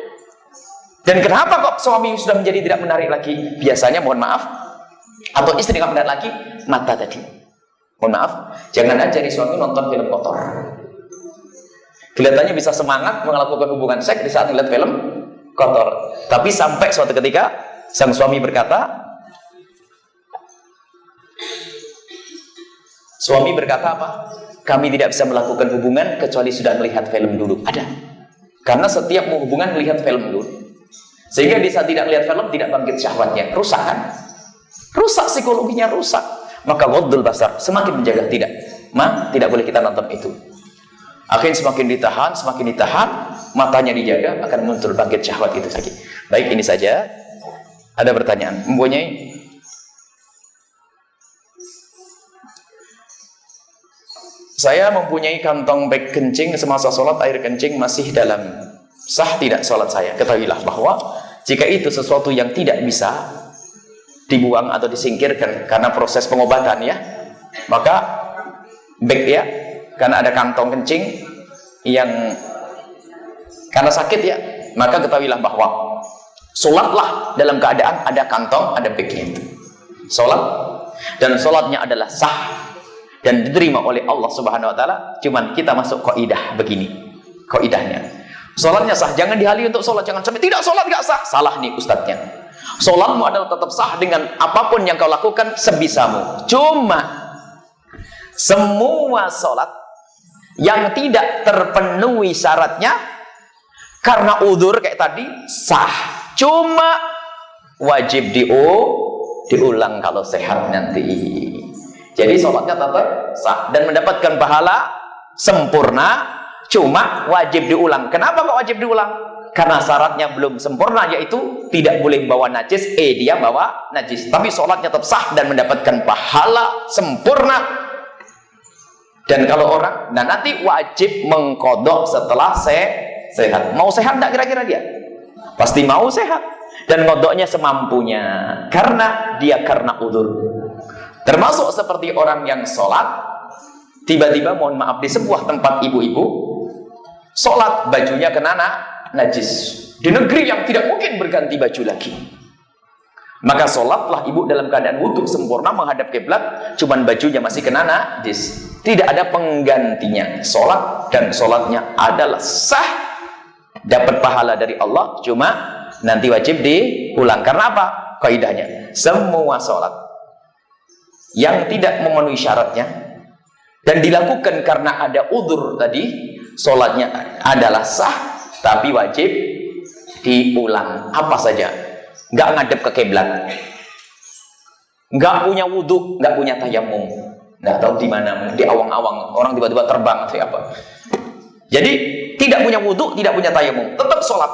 Dan kenapa kok suami sudah menjadi tidak menarik lagi? Biasanya mohon maaf, atau istri nggak menarik lagi, mata tadi. Mohon maaf, jangan ajari suami nonton film kotor. Kelihatannya bisa semangat melakukan hubungan seks di saat melihat film kotor. Tapi sampai suatu ketika sang suami berkata apa? Kami tidak bisa melakukan hubungan kecuali sudah melihat film dulu. Ada. Karena setiap hubungan melihat film dulu. Sehingga di saat tidak melihat film tidak bangkit syahwatnya. Rusak kan? Rusak psikologinya, rusak. Maka ghaddul basar, semakin menjaga tidak. Tidak boleh kita nonton itu. Akhirnya semakin ditahan, matanya dijaga, akan muncul bangkit syahwat itu saja. Baik, ini saja. Ada pertanyaan? Mempunyai? Saya mempunyai kantong beg kencing semasa sholat, air kencing masih dalam. Sah tidak sholat saya? Ketahuilah bahwa jika itu sesuatu yang tidak bisa dibuang atau disingkirkan karena proses pengobatan ya, maka beg ya, karena ada kantong kencing yang karena sakit ya, maka ketahuilah bahwa sholatlah dalam keadaan ada kantong, ada begnya itu. Sholat dan sholatnya adalah sah dan diterima oleh Allah Subhanahu Wa Taala. Cuman kita masuk kaidah begini, kaidahnya sholatnya sah, jangan dihalih untuk sholat, jangan sampai tidak sholat gak sah. Salah nih ustadznya. Sholatmu adalah tetap sah dengan apapun yang kau lakukan sebisamu. Cuma semua sholat yang tidak terpenuhi syaratnya karena udzur kayak tadi sah, cuma wajib diulang kalau sehat nanti. Jadi sholatnya tetap sah dan mendapatkan pahala sempurna, cuma wajib diulang. Kenapa kok wajib diulang? Karena syaratnya belum sempurna, yaitu tidak boleh bawa najis, dia bawa najis. Tapi sholatnya tetap sah dan mendapatkan pahala sempurna. Dan kalau orang, dan nanti wajib mengkodok setelah sehat. Mau sehat tidak kira-kira dia? Pasti mau sehat. Dan ngodoknya semampunya. Karena udzur. Termasuk seperti orang yang sholat, tiba-tiba mohon maaf di sebuah tempat ibu-ibu, sholat bajunya kena najis. Di negeri yang tidak mungkin berganti baju lagi. Maka sholatlah ibu dalam keadaan wudhu sempurna menghadap kiblat, cuman bajunya masih kena najis. Tidak ada penggantinya. Sholat dan sholatnya adalah sah, dapat pahala dari Allah, cuma nanti wajib diulang. Karena apa? Kaidahnya semua sholat yang tidak memenuhi syaratnya dan dilakukan karena ada udzur tadi, sholatnya adalah sah tapi wajib diulang. Apa saja? Nggak ngadep ke kiblat, nggak punya wudhu, nggak punya tayamum, nggak tahu di mana, di awang-awang orang tiba-tiba terbang atau apa. Jadi tidak punya wudhu, tidak punya tayamum, tetap sholat.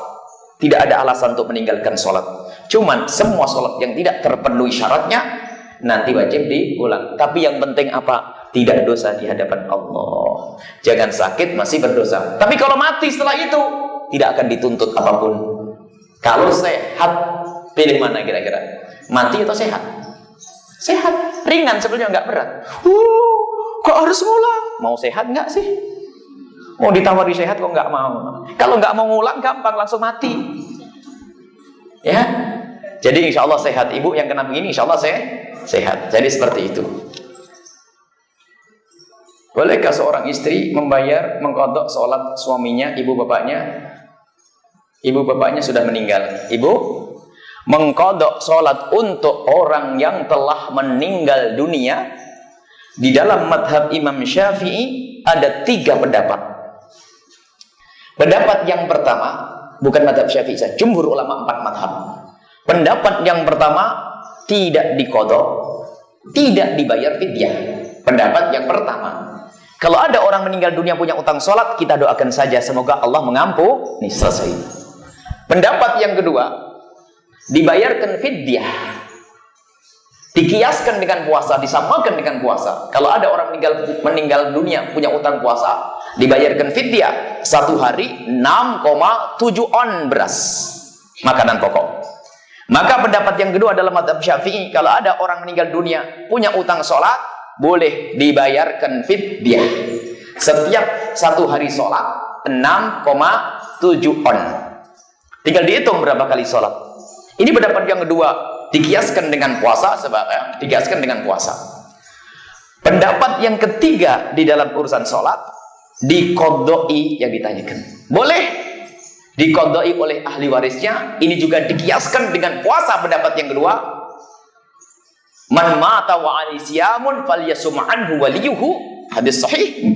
Tidak ada alasan untuk meninggalkan sholat. Cuman semua sholat yang tidak terpenuhi syaratnya nanti wajib diulang. Tapi yang penting apa? Tidak dosa di hadapan Allah. Jangan sakit masih berdosa. Tapi kalau mati setelah itu tidak akan dituntut apapun. Kalau sehat, pilih mana kira-kira? Mati atau sehat? Sehat, ringan sebenarnya, nggak berat. Kok harus ngulang? Mau sehat nggak sih? Mau ditawari sehat kok nggak mau? Kalau nggak mau ngulang gampang, langsung mati. Ya. Jadi insya Allah sehat. Ibu yang kena begini insya Allah sehat. Jadi seperti itu. Bolehkah seorang istri mengqadha sholat suaminya, ibu bapaknya sudah meninggal? Ibu mengqadha sholat untuk orang yang telah meninggal dunia. Di dalam madhab Imam Syafi'i ada 3 pendapat. Pendapat yang pertama, bukan madhab Syafi'i saja, jumhur ulama 4 madhab. Pendapat yang pertama, tidak diqadha, tidak dibayar fidyah. Pendapat yang pertama, kalau ada orang meninggal dunia punya utang sholat, kita doakan saja semoga Allah mengampuni. Selesai. Pendapat yang kedua, dibayarkan fidyah, dikiaskan dengan puasa, disamakan dengan puasa. Kalau ada orang meninggal dunia punya utang puasa, dibayarkan fidyah 1 hari 6,7 on beras, makanan pokok. Maka pendapat yang kedua adalah madhab Syafi'i, kalau ada orang meninggal dunia punya utang sholat, boleh dibayarkan fidyah. Setiap 1 hari sholat 6,7 on. Tinggal dihitung berapa kali sholat. Ini pendapat yang kedua, dikiaskan dengan puasa, dikiaskan dengan puasa. Pendapat yang ketiga di dalam urusan sholat, dikodoi yang ditanyakan. Boleh dikodoi oleh ahli warisnya. Ini juga dikiaskan dengan puasa, pendapat yang kedua. Man mata wa ali siyamun falyasum anhu waliyuhu. Hadis sahih.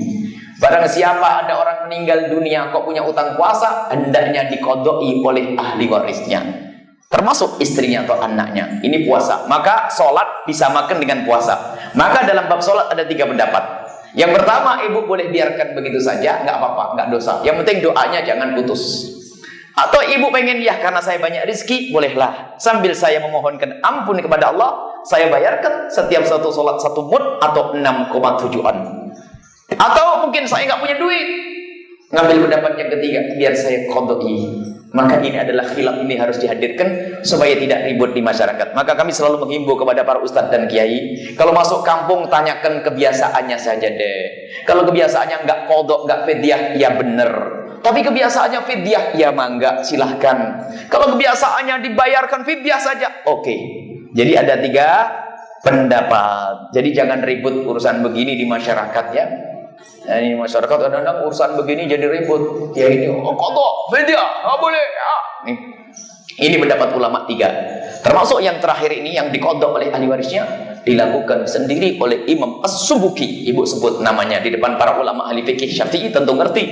Barang siapa ada orang meninggal dunia kok punya utang puasa, hendaknya dikodoi oleh ahli warisnya, termasuk istrinya atau anaknya. Ini puasa, maka sholat disamakan dengan puasa. Maka dalam bab sholat ada 3 pendapat. Yang pertama, ibu boleh biarkan begitu saja, nggak apa-apa, nggak dosa. Yang penting doanya jangan putus. Atau ibu pengen, ya karena saya banyak rezeki, bolehlah sambil saya memohonkan ampun kepada Allah, saya bayarkan setiap satu sholat 1 mud atau 6,7an. Atau mungkin saya nggak punya duit, ngambil pendapat yang ketiga, biar saya kodoi. Maka ini adalah khilaf, ini harus dihadirkan supaya tidak ribut di masyarakat. Maka kami selalu menghimbau kepada para ustadz dan kiai, kalau masuk kampung tanyakan kebiasaannya saja deh. Kalau kebiasaannya nggak kodok, nggak fidyah, ya bener. Tapi kebiasaannya fidyah, ya mangga, silahkan. Kalau kebiasaannya dibayarkan fidyah saja, oke. Jadi ada 3 pendapat. Jadi jangan ribut urusan begini di masyarakat ya. Nah, ini masyarakat kadang-kadang urusan begini jadi ribut. Ya ini kodok, fidyah, nggak boleh. Ya. Ini pendapat ulama 3. Termasuk yang terakhir ini yang dikodok oleh ahli warisnya, dilakukan sendiri oleh Imam As-Subuki. Ibu sebut namanya di depan para ulama ahli fikih Syafi'i, tentu ngerti.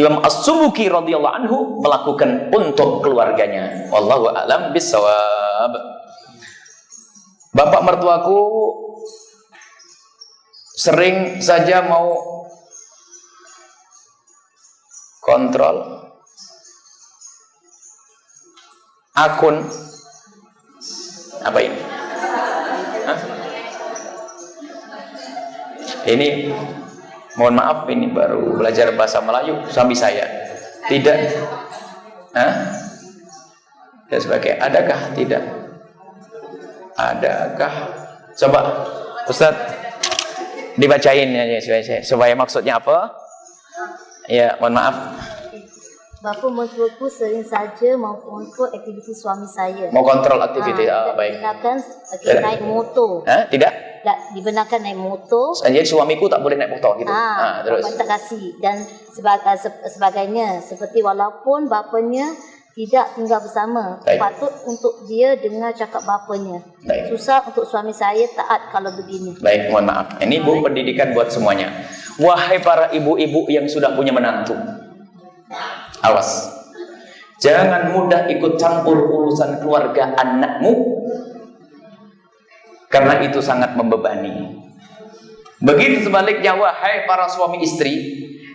Imam As-Subuki radhiyallahu anhu melakukan untuk keluarganya. Wallahu a'lam bissawab. Bapak mertuaku sering saja mau kontrol akun apa ini? Hah? Ini mohon maaf, ini baru belajar bahasa Melayu suami saya. Tidak. Hah? Dan sebagainya. Adakah? Tidak. Adakah? Coba Ustadz dibacain ya supaya maksudnya apa? Ya, mohon maaf. Bapa mertuaku sering saja mengontrol aktiviti suami saya. Mau kontrol aktiviti, baik. Dibenarkan naik motor. Tidak? Dibenarkan naik motor. Jadi suamiku tak boleh naik motor gitu. Terus. Bapa tak kasih dan sebagainya. Seperti walaupun bapanya tidak tinggal bersama, baik, patut untuk dia dengar cakap bapanya. Baik. Susah untuk suami saya taat kalau begini. Baik, mohon maaf. Ini Bu pendidikan buat semuanya. Wahai para ibu-ibu yang sudah punya menantu, awas, jangan mudah ikut campur urusan keluarga anakmu, karena itu sangat membebani. Begitu sebaliknya, wahai para suami istri,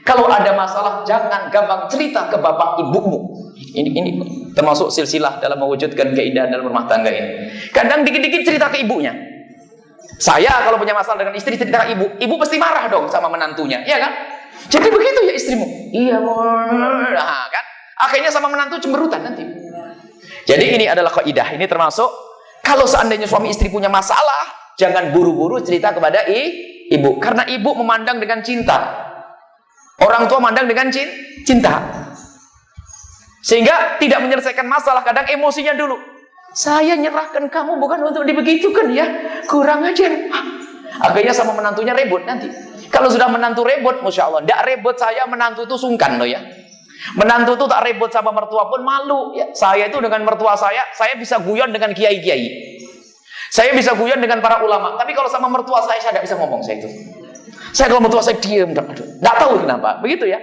kalau ada masalah jangan gampang cerita ke bapak ibumu. Ini termasuk silsilah dalam mewujudkan keindahan dalam rumah tangga ini. Kadang dikit-dikit cerita ke ibunya. Saya kalau punya masalah dengan istri cerita ke ibu, ibu pasti marah dong sama menantunya, ya kan? Jadi begitu ya istrimu? Iya, nah, kan? Akhirnya sama menantu cemberutan nanti. Jadi ini adalah kaidah. Ini termasuk kalau seandainya suami istri punya masalah, jangan buru-buru cerita kepada ibu, karena ibu memandang dengan cinta. Orang tua memandang dengan cinta. Sehingga tidak menyelesaikan masalah, kadang emosinya dulu. Saya nyerahkan kamu bukan untuk dibegitukan ya, kurang aja. Akhirnya sama menantunya ribut nanti. Kalau sudah menantu ribut, Masya Allah, tidak ribut saya, menantu itu sungkan loh ya. Menantu itu tak ribut sama mertua pun malu ya. Saya itu dengan mertua saya bisa guyon dengan kiai-kiai. Saya bisa guyon dengan para ulama. Tapi kalau sama mertua saya tidak bisa ngomong saya itu. Saya kalau mertua saya diam, tidak tahu kenapa. Begitu ya.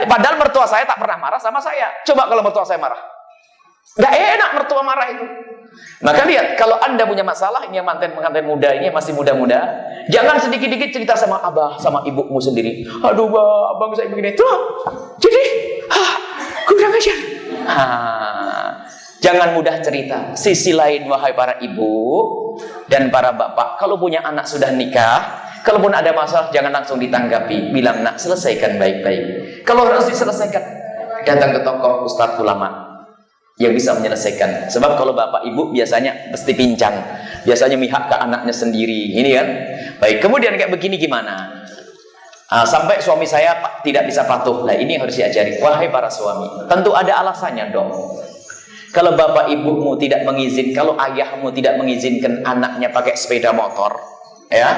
Padahal mertua saya tak pernah marah sama saya. Coba kalau mertua saya marah, nggak enak mertua marah itu. Maka lihat, kalau anda punya masalah, ini pengantin muda, ini masih muda-muda, jangan sedikit-dikit cerita sama abah, sama ibumu sendiri. Aduh bah, abang saya begini tuh, jadi kurang aja. Jangan mudah cerita. Sisi lain, wahai para ibu dan para bapak, kalau punya anak sudah nikah, kalaupun ada masalah jangan langsung ditanggapi, bilang nak selesaikan baik-baik. Kalau harus diselesaikan, datang ke tokoh ustadz ulama yang bisa menyelesaikan. Sebab kalau bapak ibu biasanya mesti pincang, biasanya mihak ke anaknya sendiri, ini kan. Baik, kemudian kayak begini gimana? Sampai suami saya tidak bisa patuh. Nah ini harus diajari. Wahai para suami, tentu ada alasannya dong. Kalau bapak ibumu tidak mengizinkan, kalau ayahmu tidak mengizinkan anaknya pakai sepeda motor, ya,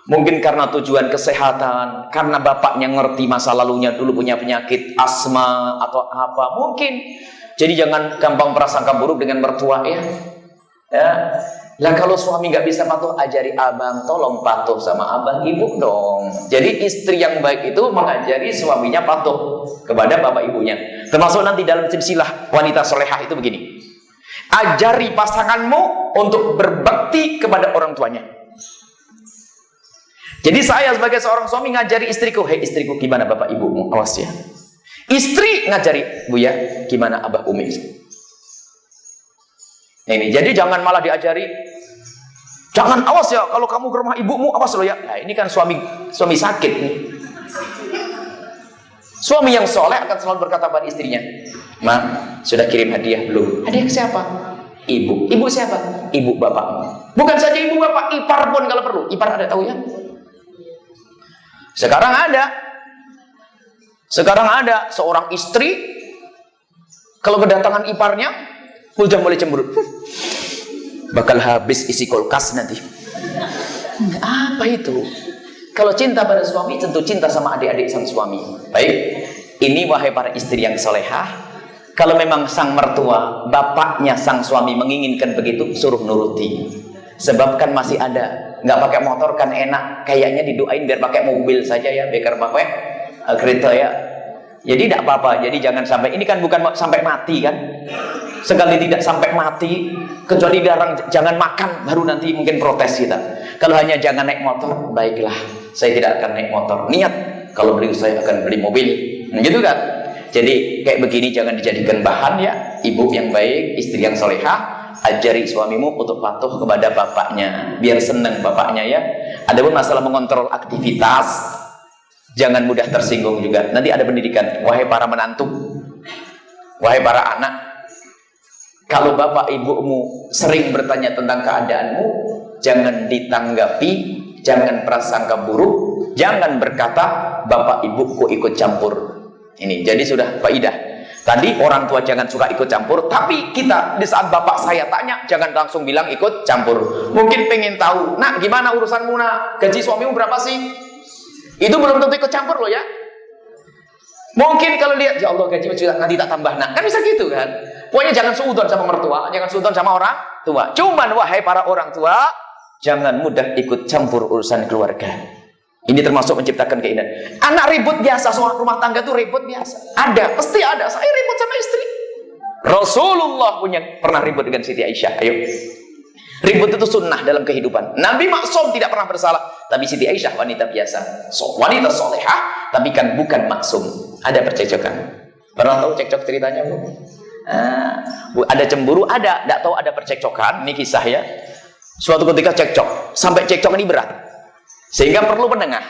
Mungkin karena tujuan kesehatan, karena bapaknya ngerti masa lalunya dulu punya penyakit asma atau apa, mungkin. Jadi jangan gampang prasangka buruk dengan mertua ya. Lah kalau suami nggak bisa patuh, ajari abang, tolong patuh sama abang ibu dong. Jadi istri yang baik itu mengajari suaminya patuh kepada bapak ibunya. Termasuk nanti dalam silsilah wanita solehah itu begini. Ajari pasanganmu untuk berbakti kepada orang tuanya. Jadi saya sebagai seorang suami ngajari istriku, hei istriku, gimana bapak ibumu? Awas ya. Istri ngajari, Bu ya, gimana abah umi? Ini, jadi jangan malah diajari, jangan, awas ya, kalau kamu ke rumah ibumu, awas lo ya. Nah, ini kan suami sakit nih. Suami yang soleh akan selalu berkata pada istrinya, Ma, sudah kirim hadiah belum? Hadiah ke siapa? Ibu. Ibu siapa? Ibu bapakmu. Bukan saja ibu bapak, ipar pun kalau perlu. Ipar ada tahu ya? Sekarang ada seorang istri kalau kedatangan iparnya udah mulai cemberut. Bakal habis isi kulkas nanti. Apa itu? Kalau cinta pada suami tentu cinta sama adik-adik sang suami. Baik, ini wahai para istri yang solehah, kalau memang sang mertua, bapaknya sang suami menginginkan begitu, suruh nuruti. Sebab kan masih ada, nggak pakai motor kan enak, kayaknya didoain biar pakai mobil saja ya, biar pakai kereta ya. Jadi tidak apa-apa, jadi jangan sampai, ini kan bukan sampai mati kan. Sekali tidak sampai mati, kecuali jangan makan, baru nanti mungkin protes kita. Kalau hanya jangan naik motor, baiklah, saya tidak akan naik motor. Niat, kalau beli saya akan beli mobil, gitu kan. Jadi kayak begini jangan dijadikan bahan ya. Ibu yang baik, istri yang solehah, ajari suamimu untuk patuh kepada bapaknya, biar senang bapaknya ya. Adapun masalah mengontrol aktivitas, jangan mudah tersinggung juga. Nanti ada pendidikan, wahai para menantu, wahai para anak, kalau bapak ibumu sering bertanya tentang keadaanmu, jangan ditanggapi, jangan prasangka buruk, jangan berkata bapak ibuku ikut campur. Ini jadi sudah faidah. Tadi orang tua jangan suka ikut campur, tapi kita di saat bapak saya tanya, jangan langsung bilang ikut campur. Mungkin pengen tahu, nak gimana urusanmu nak? Gaji suamimu berapa sih? Itu belum tentu ikut campur loh ya. Mungkin kalau lihat, ya Allah gaji nanti tak tambah nak, kan bisa gitu kan. Pokoknya jangan suudon sama mertua, jangan suudon sama orang tua. Cuman wahai para orang tua, jangan mudah ikut campur urusan keluarga. Ini termasuk menciptakan keindahan. Anak ribut biasa, soal rumah tangga itu ribut biasa. Ada, pasti ada. Saya ribut sama istri. Rasulullah pernah ribut dengan Siti Aisyah. Ayo. Ribut itu sunnah dalam kehidupan. Nabi maksum tidak pernah bersalah. Tapi Siti Aisyah wanita biasa. Wanita solehah, tapi kan bukan maksum. Ada percekcokan. Pernah tahu cekcok ceritanya, Bu? Ada cemburu, ada. Tidak tahu ada percekcokan. Ini kisah ya. Suatu ketika cekcok. Sampai cekcok ini berat. Sehingga perlu penengah.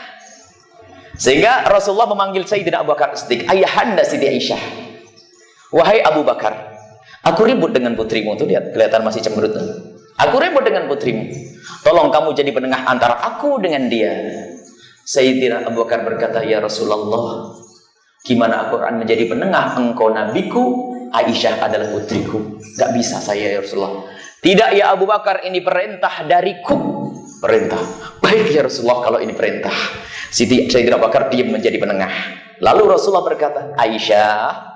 Sehingga Rasulullah memanggil Sayyidina Abu Bakar Siddiq, ayahanda Siti Aisyah. Wahai Abu Bakar, aku ribut dengan putrimu. Tuh lihat, kelihatan masih cemberut. Aku ribut dengan putrimu. Tolong kamu jadi penengah antara aku dengan dia. Sayyidina Abu Bakar berkata, ya Rasulullah, gimana aku akan menjadi penengah? Engkau nabiku, Aisyah adalah putriku. Gak bisa saya ya Rasulullah. Tidak ya Abu Bakar, ini perintah dariku. Perintah. Baik ya Rasulullah kalau ini perintah. Sayyidina Abu Bakar diam menjadi penengah. Lalu Rasulullah berkata, Aisyah,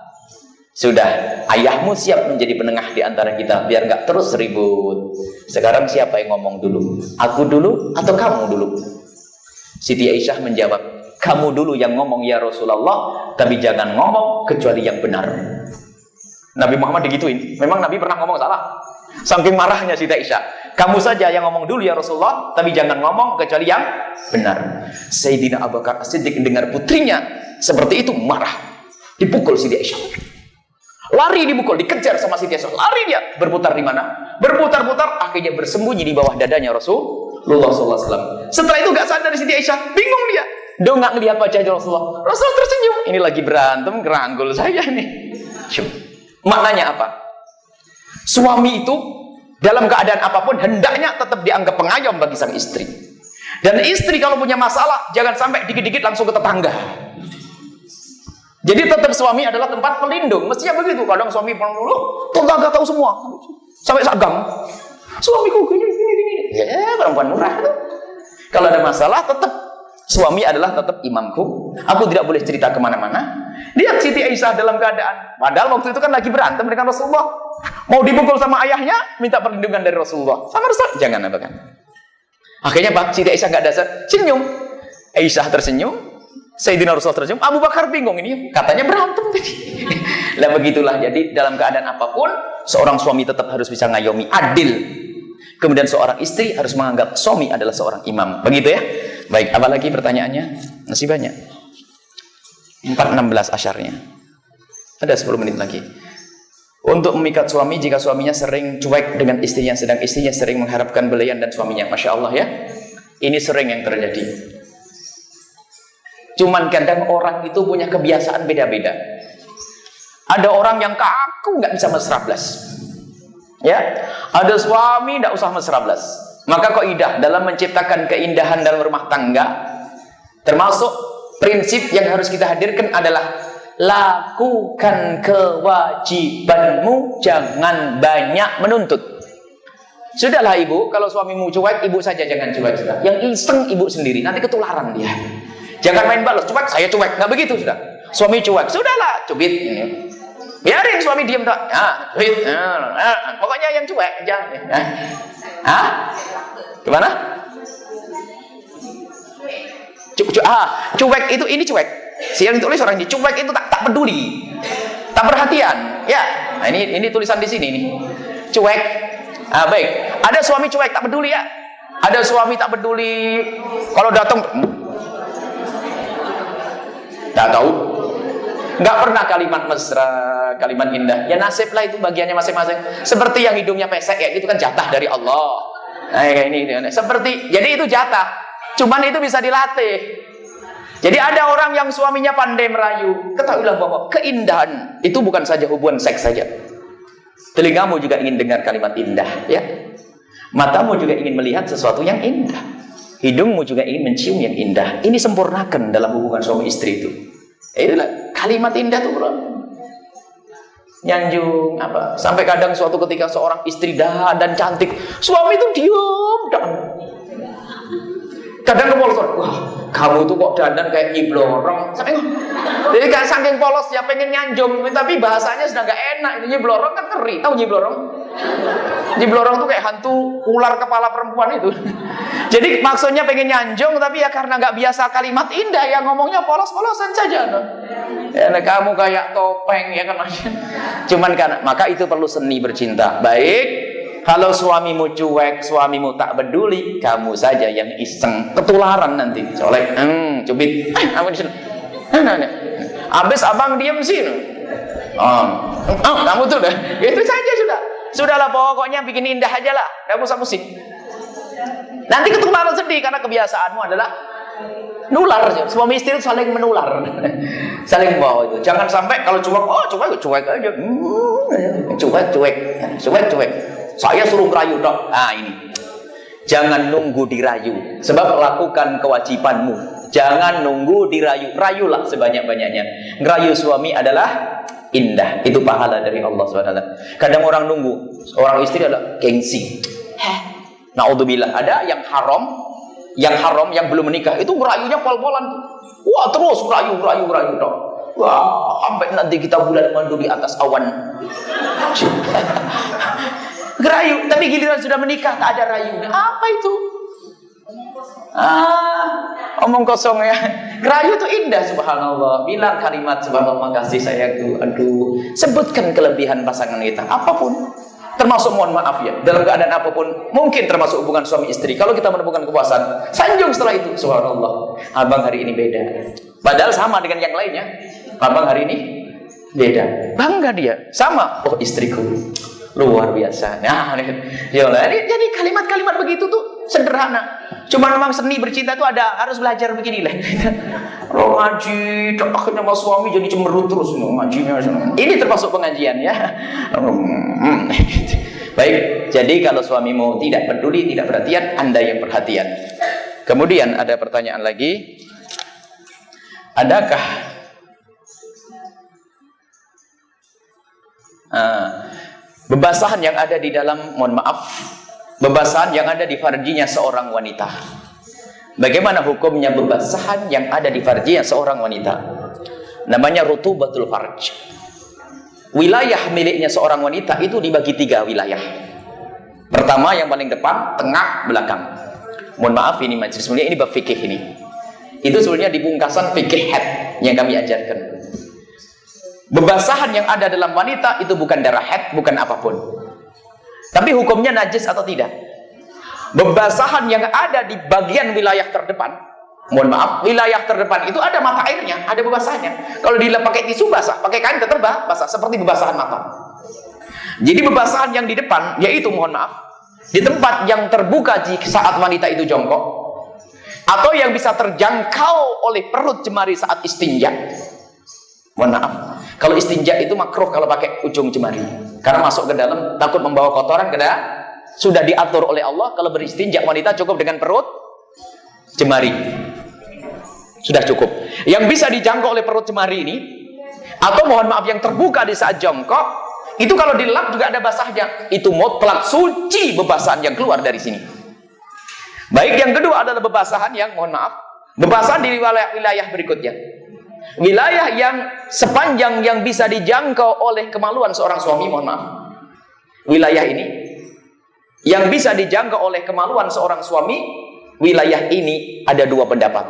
sudah, ayahmu siap menjadi penengah di antara kita biar nggak terus ribut. Sekarang siapa yang ngomong dulu? Aku dulu atau kamu dulu? Siti Aisyah menjawab, kamu dulu yang ngomong ya Rasulullah, tapi jangan ngomong kecuali yang benar. Nabi Muhammad digituin. Memang Nabi pernah ngomong salah? Saking marahnya Siti Aisyah. Kamu saja yang ngomong dulu ya Rasulullah, tapi jangan ngomong kecuali yang benar. Sayyidina Abu Bakar As-Siddiq dengar putrinya seperti itu, marah. Dipukul Siti Aisyah. Lari dipukul, dikejar sama Siti Aisyah. Lari dia, berputar di mana? Berputar-putar, akhirnya bersembunyi di bawah dadanya Rasulullah SAW. Setelah itu gak sadar Siti Aisyah, bingung dia. Dongak ngelihat wajahnya Rasulullah. Rasulullah tersenyum. Ini lagi berantem, ngeranggul saya nih. Maknanya apa? Suami itu dalam keadaan apapun hendaknya tetap dianggap pengayom bagi sang istri. Dan istri kalau punya masalah jangan sampai dikit-dikit langsung ke tetangga. Jadi tetap suami adalah tempat pelindung. Mestinya begitu. Kadang suami pulang dulu, tetangga tahu semua. Sampai sagam. Suamiku gini. Ya, perempuan murah itu. Kalau ada masalah, tetap suami adalah tetap imamku. Aku tidak boleh cerita kemana-mana. Lihat Siti Aisyah dalam keadaan, padahal waktu itu kan lagi berantem dengan Rasulullah, mau dipukul sama ayahnya, minta perlindungan dari Rasulullah. Sama Rasul, jangan apa kan. Akhirnya Siti Aisyah nggak dasar, senyum. Aisyah tersenyum, Sayyidina Rasul tersenyum, Abu Bakar bingung, ini katanya berantem tadi. Nah begitulah, jadi dalam keadaan apapun, seorang suami tetap harus bisa ngayomi, adil. Kemudian seorang istri harus menganggap suami adalah seorang imam. Begitu ya. Baik, apalagi pertanyaannya? Masih banyak. 4:16 asyarnya. Ada 10 menit lagi. Untuk memikat suami jika suaminya sering cuek dengan istrinya, sedang istrinya sering mengharapkan belayan dan suaminya. Masya Allah ya. Ini sering yang terjadi. Cuman kadang orang itu punya kebiasaan beda-beda. Ada orang yang kaku nggak bisa mesra belas. Ya, ada suami tidak usah mesra belas. Maka kaidah dalam menciptakan keindahan dalam rumah tangga, termasuk prinsip yang harus kita hadirkan adalah lakukan kewajibanmu, jangan banyak menuntut. Sudahlah ibu, kalau suamimu cuek, ibu saja jangan cuek sudah. Yang iseng ibu sendiri, nanti ketularan dia. Jangan main balas, cuek saya cuek, nggak begitu sudah. Suami cuek, sudahlah, cubit ini. Biarin suami diam tak? Pokoknya yang cuek, jangan. Gimana? Cuek itu ini cuek. Si yang tulis orang ini cuek itu tak peduli, tak perhatian. Ya, nah ini tulisan di sini nih. Cuek. Baik. Ada suami cuek tak peduli ya. Ada suami tak peduli kalau datang. Tak tahu. Nggak pernah kalimat mesra, kalimat indah. Ya nasib lah itu bagiannya masing-masing. Seperti yang hidungnya pesek ya, itu kan jatah dari Allah. Nah, kayak ini. Seperti, jadi itu jatah. Cuman itu bisa dilatih. Jadi ada orang yang suaminya pandai merayu. Ketahuilah bahwa keindahan itu bukan saja hubungan seks saja. Telingamu juga ingin dengar kalimat indah, ya. Matamu juga ingin melihat sesuatu yang indah. Hidungmu juga ingin mencium yang indah. Ini sempurnakan dalam hubungan suami istri itu. Itulah kalimat indah tuh bro. Nyanjung apa? Sampai kadang suatu ketika seorang istri dan cantik, suami itu diam. Kadang kepolosan, wah kamu tuh kok dandan kayak nyiblorong. Jadi kan saking polosnya pengen nyanjung, tapi bahasanya sudah gak enak. Itu nyiblorong kan ngeri, tahu nyiblorong? Nyiblorong tuh kayak hantu ular kepala perempuan itu. Jadi maksudnya pengen nyanjung, tapi ya karena gak biasa kalimat indah, ya ngomongnya polos-polosan saja. Ya, kamu kayak topeng ya kan. Cuman kan maka itu perlu seni bercinta. Baik. Kalau suamimu cuek, suamimu tak peduli, kamu saja yang iseng, ketularan nanti. Colek, cubit, kamu di sini. Habis abang diam sih. Kamu tuh dah, itu saja sudah. Sudahlah pokoknya bikin indah aja lah, nggak usah musik. Nanti ketularan sedih karena kebiasaanmu adalah nular. Suami istri saling menular, saling bawa itu. Jangan sampai kalau cuek aja, cuek. Saya suruh ngerayu dok. Nah ini, jangan nunggu dirayu. Sebab lakukan kewajibanmu. Jangan nunggu dirayu. Rayulah sebanyak-banyaknya. Ngerayu suami adalah indah. Itu pahala dari Allah SWT. Kadang orang nunggu, orang istri adalah gengsi. Naudzubillah. Ada yang haram, yang belum menikah itu ngerayunya pol-polan. Wah terus ngerayu dok. Wah sampai nanti kita bulan madu di atas awan. Gerayu, tapi giliran sudah menikah tak ada rayu. Apa itu? Omong kosong ya. Gerayu itu indah, subhanallah. Bilang kalimat subhanallah, makasih sayangku. Aduh, sebutkan kelebihan pasangan kita, apapun. Termasuk mohon maaf ya, dalam keadaan apapun, mungkin termasuk hubungan suami istri. Kalau kita menemukan kepuasan, sanjung setelah itu, subhanallah. Abang hari ini beda. Padahal sama dengan yang lainnya. Abang hari ini beda. Bangga dia. Sama. Oh istriku. Luar biasa. Nah, jadi kalimat-kalimat begitu tuh sederhana. Cuma memang seni bercinta tuh harus belajar beginilah. Lo ngaji, akhirnya sama suami jadi cemberut terus ngajinya. Ini termasuk pengajian ya. Baik, jadi kalau suamimu tidak peduli, tidak perhatian, Anda yang perhatian. Kemudian ada pertanyaan lagi. Adakah bebasahan yang ada di dalam, mohon maaf, bebasahan yang ada di farjinya seorang wanita? Bagaimana hukumnya bebasahan yang ada di farjinya seorang wanita? Namanya rutubatul farj. Wilayah miliknya seorang wanita itu dibagi 3 wilayah. Pertama yang paling depan, tengah, belakang. Mohon maaf ini majelis mulia, ini bab fikih ini. Itu sebenarnya di pungkasan fikih haid yang kami ajarkan. Bebasahan yang ada dalam wanita itu bukan darah haid, bukan apapun. Tapi hukumnya najis atau tidak? Bebasahan yang ada di bagian wilayah terdepan, mohon maaf, wilayah terdepan itu ada mata airnya, ada bebasahannya. Kalau dilap pakai tisu basah, pakai kain tetap basah, seperti bebasahan mata. Jadi bebasahan yang di depan, yaitu mohon maaf, di tempat yang terbuka saat wanita itu jongkok, atau yang bisa terjangkau oleh perut jemari saat istinja. Mohon maaf, kalau istinja itu makruh kalau pakai ujung jemari, karena masuk ke dalam takut membawa kotoran ke dalam. Sudah diatur oleh Allah, kalau beristinja wanita cukup dengan perut jemari. Sudah cukup. Yang bisa dijangkau oleh perut jemari ini, atau mohon maaf yang terbuka di saat jongkok, itu kalau dilap juga ada basahnya. Itu mutlak suci bebasahan yang keluar dari sini. Baik, yang kedua adalah bebasahan yang mohon maaf, bebasahan di wilayah berikutnya. Wilayah yang sepanjang yang bisa dijangkau oleh kemaluan seorang suami, mohon maaf. Wilayah ini yang bisa dijangkau oleh kemaluan seorang suami, wilayah ini ada 2 pendapat.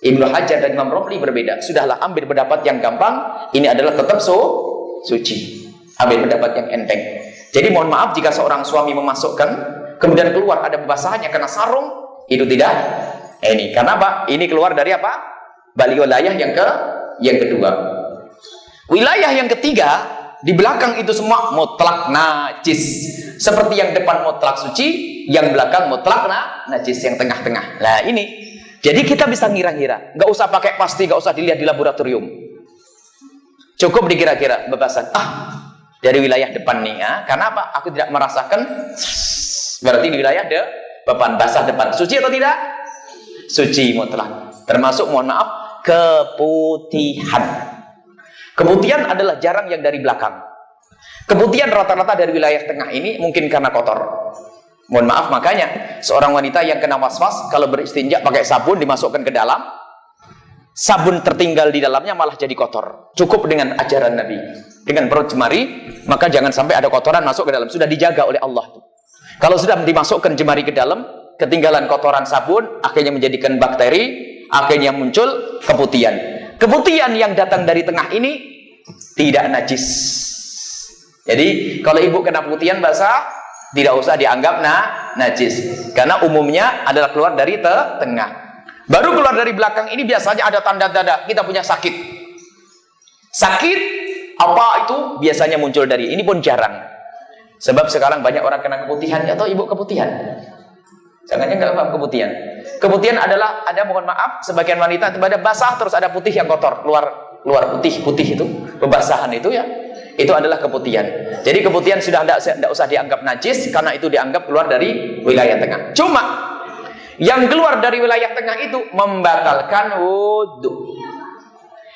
Ibnu Hajar dan Imam Romli berbeda. Sudahlah, ambil pendapat yang gampang, ini adalah tetap suci. Ambil pendapat yang enteng. Jadi mohon maaf jika seorang suami memasukkan, kemudian keluar ada bebasahannya kena sarung, itu tidak. Ini karena apa? Ini keluar dari apa? Balik wilayah yang kedua. Wilayah yang ketiga, di belakang itu semua mutlak najis. Seperti yang depan mutlak suci, yang belakang mutlak najis, yang tengah-tengah. Nah ini, jadi kita bisa ngira-ngira, nggak usah pakai pasti, nggak usah dilihat di laboratorium. Cukup dikira-kira bebasan. Dari wilayah depan nih, ya. Karena apa? Aku tidak merasakan. Berarti di wilayah depan, basah depan. Suci atau tidak? Suci mutlak. Termasuk mohon maaf keputihan. Keputihan adalah jarang yang dari belakang. Keputihan rata-rata dari wilayah tengah ini mungkin karena kotor. Mohon maaf, makanya seorang wanita yang kena waswas kalau beristinja pakai sabun dimasukkan ke dalam, sabun tertinggal di dalamnya malah jadi kotor. Cukup dengan ajaran Nabi, dengan perut jemari, maka jangan sampai ada kotoran masuk ke dalam. Sudah dijaga oleh Allah. Kalau sudah dimasukkan jemari ke dalam, ketinggalan kotoran sabun, akhirnya menjadikan bakteri, akhirnya muncul keputihan. Keputihan yang datang dari tengah ini tidak najis. Jadi kalau ibu kena putihan basah, tidak usah dianggap najis, karena umumnya adalah keluar dari tengah. Baru keluar dari belakang ini biasanya ada tanda-tanda kita punya sakit. Sakit apa itu biasanya muncul dari ini pun jarang. Sebab sekarang banyak orang kena keputihan, atau ibu keputihan. Jangannya nggak paham keputihan. Keputihan adalah ada, mohon maaf, sebagian wanita ada basah terus ada putih yang kotor keluar putih itu bebasahan itu ya. Itu adalah keputihan. Jadi keputihan sudah tidak usah dianggap najis karena itu dianggap keluar dari wilayah tengah. Cuma yang keluar dari wilayah tengah itu membatalkan wudhu.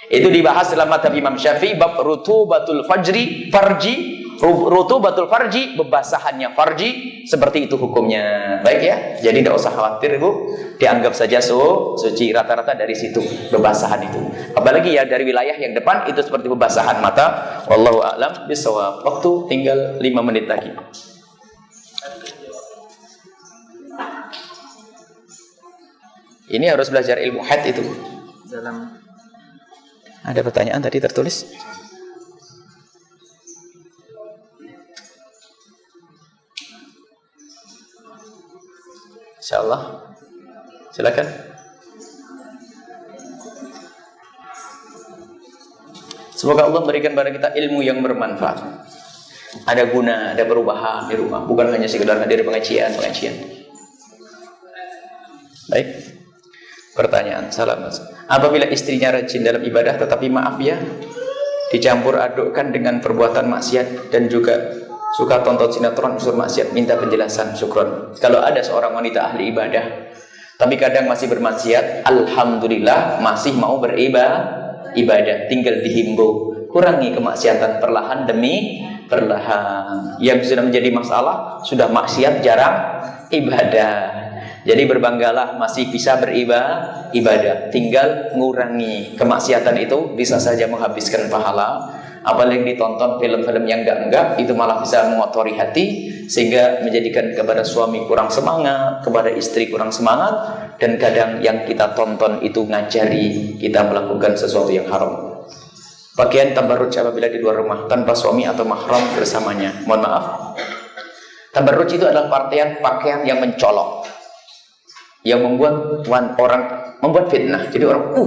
Itu dibahas dalam mazhab Imam Syafi'i bab rutubatul farji, rutubatul farji, bebasahannya farji, seperti itu hukumnya. Baik ya. Jadi tidak usah khawatir Ibu, dianggap saja suci rata-rata dari situ bebasahan itu. Apalagi ya dari wilayah yang depan itu seperti bebasahan mata. Wallahu a'lam bishawab. Waktu tinggal 5 menit lagi. Ini harus belajar ilmu haid itu. Ada pertanyaan tadi tertulis? Insyaallah. Silakan. Semoga Allah memberikan kepada kita ilmu yang bermanfaat. Ada guna, ada perubahan di rumah, bukan hanya sekedar hadir pengajian. Baik. Pertanyaan, salam. Apabila istrinya rajin dalam ibadah tetapi maaf ya, dicampur adukkan dengan perbuatan maksiat dan juga suka tonton sinetron unsur maksiat, minta penjelasan, syukron. Kalau ada seorang wanita ahli ibadah tapi kadang masih bermaksiat, alhamdulillah masih mau beribadah, tinggal dihimbau kurangi kemaksiatan perlahan demi perlahan. Yang sudah menjadi masalah, sudah maksiat, jarang ibadah. Jadi berbanggalah masih bisa beribadah. Tinggal ngurangi kemaksiatan itu, bisa saja menghabiskan pahala. Apalagi ditonton film-film yang enggak, itu malah bisa mengotori hati, sehingga menjadikan kepada suami kurang semangat, kepada istri kurang semangat, dan kadang yang kita tonton itu ngajari kita melakukan sesuatu yang haram. Pakaian tabarruj apabila di luar rumah tanpa suami atau mahram bersamanya. Mohon maaf, tabarruj itu adalah pakaian yang mencolok, yang membuat membuat fitnah. Jadi orang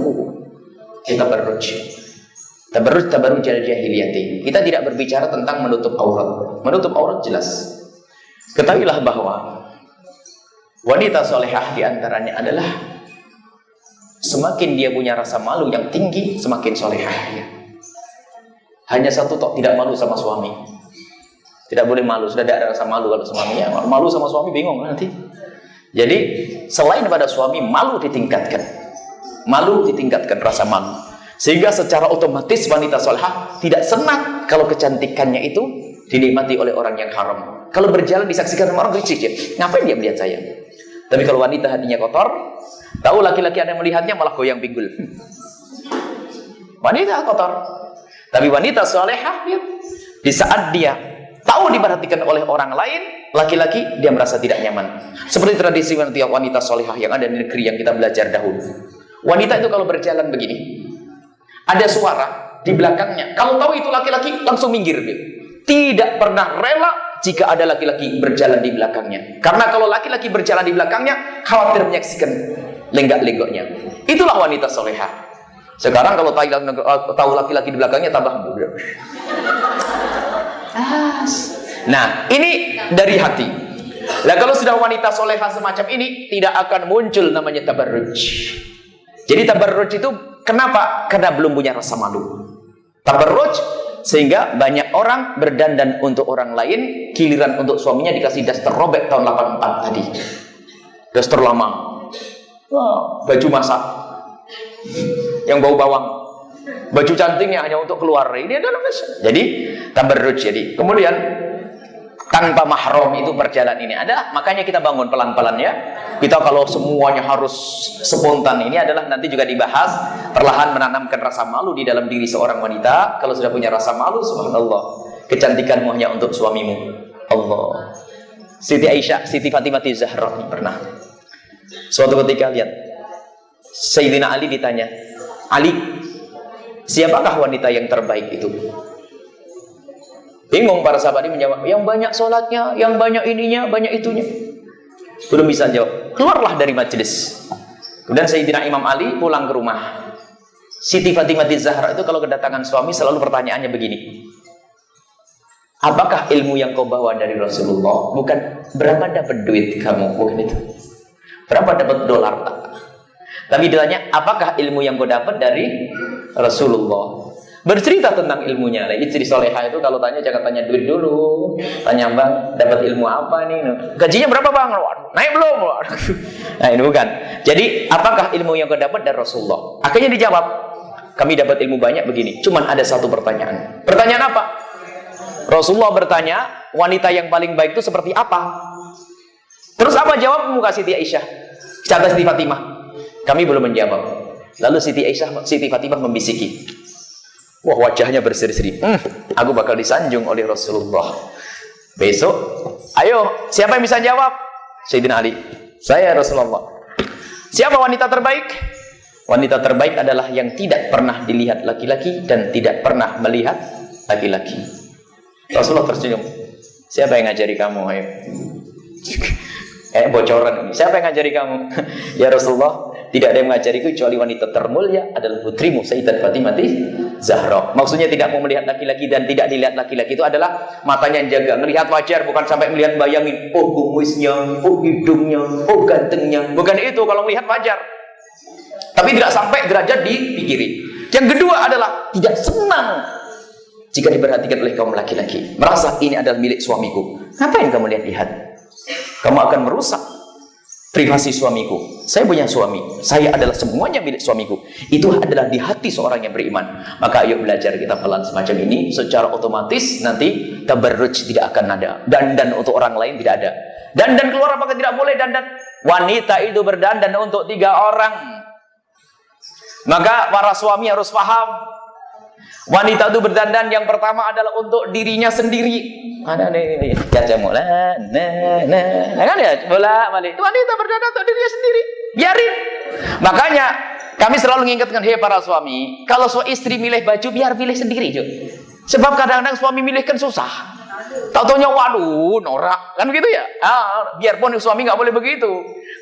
tabarruj al-jahiliyati. Kita tidak berbicara tentang menutup aurat. Menutup aurat jelas. Ketahuilah bahwa wanita solehah diantaranya adalah semakin dia punya rasa malu yang tinggi, semakin solehah dia. Hanya satu tok, tidak malu sama suami. Tidak boleh malu, sudah ada rasa malu kalau suaminya. Malu sama suami bingung nanti. Jadi selain pada suami, malu ditingkatkan. Malu ditingkatkan, rasa malu. Sehingga secara otomatis wanita solehah tidak senang kalau kecantikannya itu dinikmati oleh orang yang haram. Kalau berjalan disaksikan sama orang, ngapain dia melihat saya? Tapi kalau wanita hatinya kotor, tahu laki-laki ada yang melihatnya malah goyang pinggul. Wanita kotor. Tapi wanita solehah, di saat dia tahu diperhatikan oleh orang lain, laki-laki, dia merasa tidak nyaman. Seperti tradisi wanita solehah yang ada di negeri yang kita belajar dahulu. Wanita itu kalau berjalan begini, ada suara di belakangnya. Kalau tahu itu laki-laki, langsung minggir dia. Tidak pernah rela jika ada laki-laki berjalan di belakangnya. Karena kalau laki-laki berjalan di belakangnya, khawatir menyaksikan lenggak-lenggoknya. Itulah wanita solehah. Sekarang kalau tahu laki-laki di belakangnya, tambah mudah. Nah, ini dari hati. Nah, kalau sudah wanita solehah semacam ini, tidak akan muncul namanya tabarruj. Jadi tabarruj itu kenapa? Karena belum punya rasa malu. Tabarruj sehingga banyak orang berdandan untuk orang lain, giliran untuk suaminya dikasih daster robek tahun 84 tadi. Daster lama. Baju masak yang bau bawang. Baju cantiknya hanya untuk keluar. Ini adalah jadi tabarruj. Jadi kemudian tanpa mahram itu perjalanan ini ada, makanya kita bangun pelan-pelan ya. Kita kalau semuanya harus spontan, ini adalah nanti juga dibahas perlahan menanamkan rasa malu di dalam diri seorang wanita. Kalau sudah punya rasa malu, subhanallah, kecantikanmu hanya untuk suamimu. Allah. Siti Aisyah, Siti Fatimah Zahra pernah suatu ketika lihat Sayyidina Ali ditanya, Ali, siapakah wanita yang terbaik itu? Bingung para sahabat ini menjawab, yang banyak sholatnya, yang banyak ininya, banyak itunya. Belum bisa jawab. Keluarlah dari majelis. Kemudian Sayyidina Imam Ali pulang ke rumah. Siti Fatimah Zahra itu kalau kedatangan suami selalu pertanyaannya begini, apakah ilmu yang kau bawa dari Rasulullah? Bukan berapa dapat duit kamu, bukan itu. Berapa dapat dolar tak? Tapi ditanya, apakah ilmu yang kau dapat dari Rasulullah? Bercerita tentang ilmunya. Istri solehah itu kalau tanya jangan tanya duit dulu. Tanya, bang, dapat ilmu apa nih? Gajinya berapa bang? Naik belum? Nah ini bukan. Jadi apakah ilmu yang kau dapat dari Rasulullah? Akhirnya dijawab, kami dapat ilmu banyak begini. Cuman ada satu pertanyaan. Pertanyaan apa? Rasulullah bertanya, wanita yang paling baik itu seperti apa? Terus apa jawab muka Siti Aisyah? Kata Siti Fatimah, kami belum menjawab. Lalu Siti Fatimah membisiki. Wah, wajahnya berseri-seri. Aku bakal disanjung oleh Rasulullah. Besok, ayo, siapa yang bisa jawab? Sayyidina Ali. Saya Rasulullah. Siapa wanita terbaik? Wanita terbaik adalah yang tidak pernah dilihat laki-laki dan tidak pernah melihat laki-laki. Rasulullah tersenyum. Siapa yang ngajari kamu? Ayo. Bocoran. Siapa yang ngajari kamu? Ya Rasulullah, tidak ada yang mengajariku kecuali wanita termulia adalah putrimu Sayyidat Fatimah Zahra. Maksudnya tidak mau melihat laki-laki dan tidak dilihat laki-laki itu adalah matanya yang jaga, melihat wajar, bukan sampai melihat bayangin, oh kumisnya, oh hidungnya, oh gantengnya. Bukan itu kalau melihat wajar. Tapi tidak sampai derajat dipikiri. Yang kedua adalah tidak senang jika diperhatikan oleh kaum laki-laki. Merasa ini adalah milik suamiku. Ngapain kamu lihat-lihat? Kamu akan merusak privasi suamiku. Saya punya suami, saya adalah semuanya milik suamiku. Itu adalah di hati seorang yang beriman. Maka ayo belajar kita pelan semacam ini. Secara otomatis nanti tabarruj tidak akan ada. Dandan untuk orang lain tidak ada. Dandan keluar apakah tidak boleh dandan? Wanita itu berdandan untuk 3 orang. Maka para suami harus paham. Wanita itu berdandan yang pertama adalah untuk dirinya sendiri. Mana nih? Caca mula, kan ya bola balik. Wanita berdandan untuk dirinya sendiri. Biarin. Makanya kami selalu mengingatkan, hei para suami, kalau istri milih baju biar pilih sendiri, Jo. Sebab kadang-kadang suami milih kan susah. Tau-taunya waduh norak kan gitu ya. Biarpun suami nggak boleh begitu.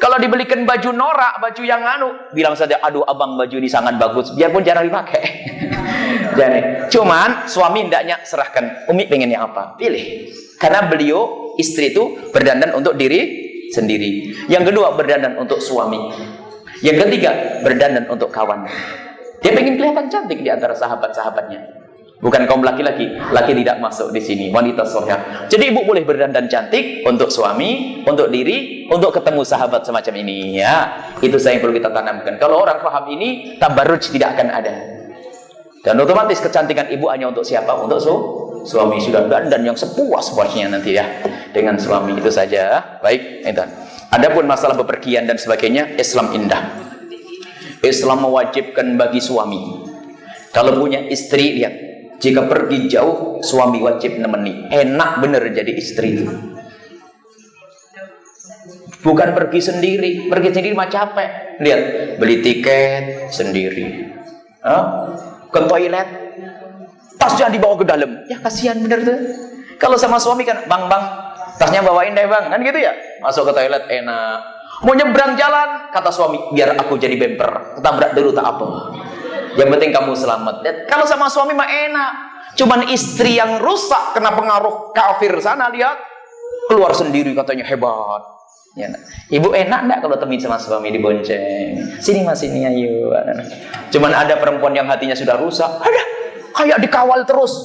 Kalau dibelikan baju norak, baju yang bilang saja aduh abang baju ini sangat bagus, biarpun jarang dipakai. Jadi, cuman suami hendaknya serahkan, Umi pengennya apa, pilih. Karena beliau istri itu berdandan untuk diri sendiri. Yang kedua berdandan untuk suami. Yang ketiga berdandan untuk kawan. Dia pengen kelihatan cantik di antara sahabat-sahabatnya. Bukan kaum laki-laki, laki tidak masuk di sini, wanita solehah. Jadi ibu boleh berdandan cantik untuk suami, untuk diri, untuk ketemu sahabat semacam ini ya. Itu saya yang perlu kita tanamkan. Kalau orang paham ini, tabarruj tidak akan ada. Dan otomatis kecantikan ibu hanya untuk siapa? Untuk suami. Sudah dandan yang sepuas-puasnya nanti ya dengan suami. Itu saja. Baik, itu. Adapun masalah bepergian dan sebagainya, Islam indah. Islam mewajibkan bagi suami. Kalau punya istri, lihat. Jika pergi jauh, suami wajib nemeni. Enak bener jadi istri itu. Bukan pergi sendiri. Pergi sendiri mah capek. Lihat, beli tiket sendiri. Ke toilet, tasnya dibawa ke dalam. Ya kasihan bener tuh. Kalau sama suami kan, bang, tasnya bawain deh bang. Kan gitu ya. Masuk ke toilet enak. Mau nyebrang jalan, kata suami, biar aku jadi bemper. Tabrak dulu tak apa. Yang penting kamu selamat. Kalau sama suami mah enak. Cuman istri yang rusak kena pengaruh kafir sana, lihat keluar sendiri katanya hebat. Ya, ibu enak enggak kalau temuin sama suami dibonceng? Sini mas, sini ayo. Cuman ada perempuan yang hatinya sudah rusak. Ada kayak dikawal terus,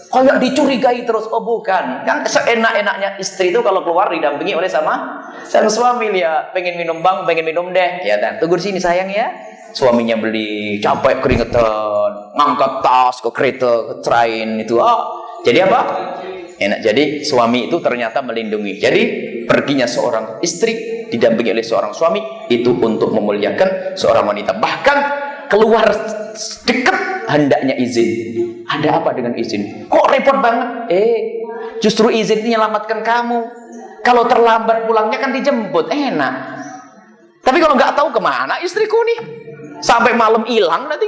kayak dicurigai terus. Oh bukan, kan seenak-enaknya istri itu kalau keluar didampingi oleh sama sang suami. Lihat, pengen minum bang, pengen minum deh. Ya dan tunggu sini sayang ya. Suaminya beli, capek keringetan, ngangkat tas ke kereta, ke train itu. Jadi apa? Enak. Jadi suami itu ternyata melindungi. Jadi perginya seorang istri didampingi oleh seorang suami itu untuk memuliakan seorang wanita. Bahkan keluar dekat hendaknya izin. Ada apa dengan izin? Kok repot banget? Justru izin menyelamatkan kamu. Kalau terlambat pulangnya kan dijemput, enak. Tapi kalau nggak tahu kemana istriku nih, sampai malam hilang nanti.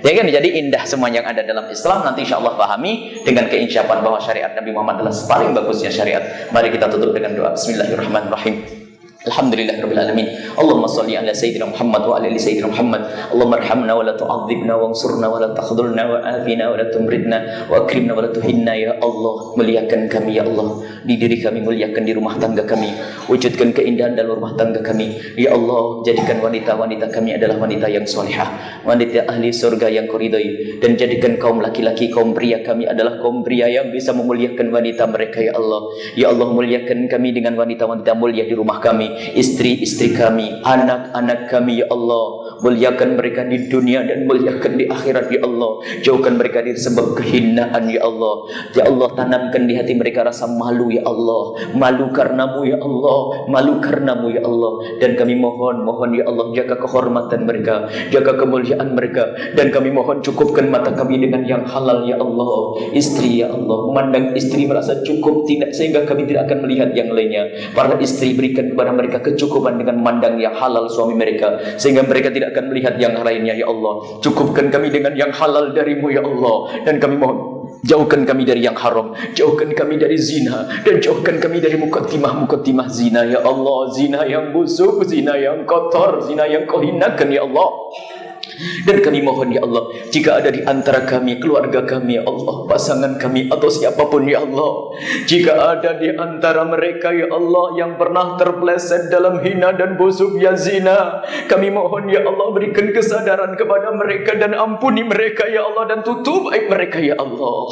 Ya kan, jadi indah semua yang ada dalam Islam. Nanti insya Allah pahami dengan keinsyafan bahwa syariat Nabi Muhammad adalah paling bagusnya syariat. Mari kita tutup dengan doa. Bismillahirrahmanirrahim. Alhamdulillahirabbil alamin. Allahumma shalli ala sayyidina Muhammad wa ala ali sayyidina Muhammad. Allahumma arhamna wa la tu'adzibna wansurna wa la takhdhulna wa afina wa la tumridna wa akrimna wa la tuhinna ya Allah. Muliakan kami ya Allah. Di diri kami, muliakan di rumah tangga kami. Wujudkan keindahan dalam rumah tangga kami. Ya Allah, jadikan wanita-wanita kami adalah wanita yang solehah, wanita ahli surga yang Kau ridhai, dan jadikan kaum laki-laki, kaum pria kami adalah kaum pria yang bisa memuliakan wanita mereka ya Allah. Ya Allah, muliakan kami dengan wanita-wanita mulia di rumah kami, istri-istri kami, anak-anak kami ya Allah. Muliakan mereka di dunia dan muliakan di akhirat ya Allah. Jauhkan mereka dari sebab kehinaan ya Allah. Ya Allah, tanamkan di hati mereka rasa malu ya Allah. Malu karenamu ya Allah. Malu karenamu ya Allah. Dan kami mohon ya Allah, jaga kehormatan mereka, jaga kemuliaan mereka. Dan kami mohon cukupkan mata kami dengan yang halal ya Allah. Istri ya Allah, memandang istri merasa cukup tidak, sehingga kami tidak akan melihat yang lainnya. Para istri, berikan kepada mereka kecukupan dengan memandang yang halal suami mereka, sehingga mereka tidak akan melihat yang lainnya ya Allah. Cukupkan kami dengan yang halal darimu ya Allah. Dan kami mohon jauhkan kami dari yang haram, jauhkan kami dari zina, dan jauhkan kami dari mukaddimah zina ya Allah. Zina yang busuk, zina yang kotor, zina yang kau hinakan ya Allah. Dan kami mohon ya Allah, jika ada di antara kami, keluarga kami ya Allah, pasangan kami atau siapapun ya Allah, jika ada di antara mereka ya Allah yang pernah terpeleset dalam hina dan busuk ya zina, kami mohon ya Allah berikan kesadaran kepada mereka dan ampuni mereka ya Allah, dan tutup aib mereka ya Allah,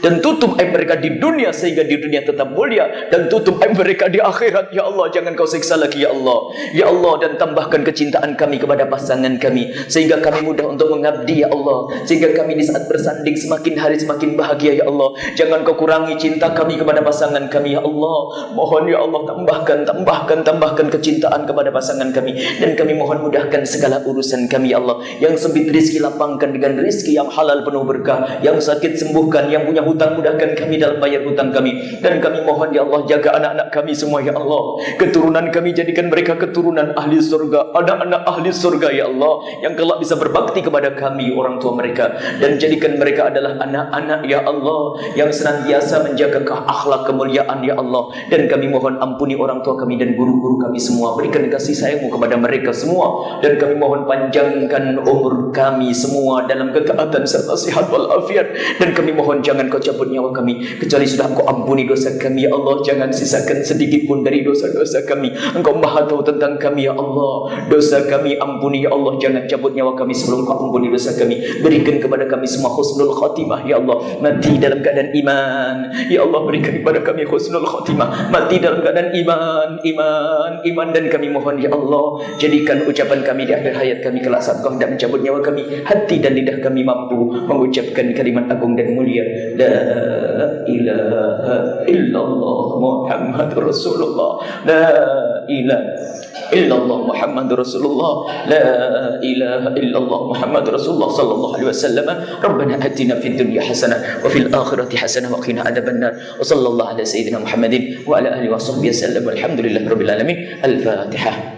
dan tutup aib mereka di dunia sehingga di dunia tetap mulia, dan tutup aib mereka di akhirat ya Allah, jangan kau siksa lagi ya Allah. Ya Allah, dan tambahkan kecintaan kami kepada pasangan kami sehingga kami mudah untuk mengabdi ya Allah, sehingga kami di saat bersanding semakin hari semakin bahagia ya Allah. Jangan kau kurangi cinta kami kepada pasangan kami ya Allah. Mohon ya Allah, tambahkan kecintaan kepada pasangan kami, dan kami mohon mudahkan segala urusan kami ya Allah. Yang sempit rizki lapangkan dengan rizki yang halal penuh berkah, yang sakit sembuhkan, yang punya hutang mudahkan kami dalam bayar hutang kami, dan kami mohon ya Allah jaga anak-anak kami semua ya Allah. Keturunan kami jadikan mereka keturunan ahli surga, anak-anak ahli surga ya Allah, yang kelak bisa berbakti kepada kami orang tua mereka, dan jadikan mereka adalah anak-anak ya Allah yang senantiasa menjaga akhlak kemuliaan ya Allah. Dan kami mohon ampuni orang tua kami dan guru-guru kami semua, berikan kasih sayangmu kepada mereka semua, dan kami mohon panjangkan umur kami semua dalam ketaatan serta sihat walafiat, dan kami mohon jangan kau cabut nyawa kami kecuali sudah kau ampuni dosa kami ya Allah. Jangan sisakan sedikit pun dari dosa-dosa kami. Engkau maha tahu tentang kami ya Allah. Dosa kami ampuni ya Allah, jangan cabut nyawa kami sebelum kau ampuni dosa kami. Berikan kepada kami semua husnul khatimah ya Allah, mati dalam keadaan iman ya Allah. Berikan kepada kami husnul khatimah, mati dalam keadaan iman, dan kami mohon ya Allah, jadikan ucapan kami di akhir hayat kami kelak saat kau hendak mencabut nyawa kami, hati dan lidah kami mampu mengucapkan kalimat agung dan mulia, la ilaha illallah Muhammadur Rasulullah, la ilaha illallah Muhammadur Rasulullah, la ilaha illallah Muhammadur Rasulullah sallallahu alaihi wasallam. Rabbana atina fid dunya hasanah wa fil akhirati hasanah wa qina adzabannar. Wa sallallahu ala sayyidina Muhammadin wa ala alihi wa sahbihi wasallam. Walhamdulillahirabbil alamin. Al-Fatihah.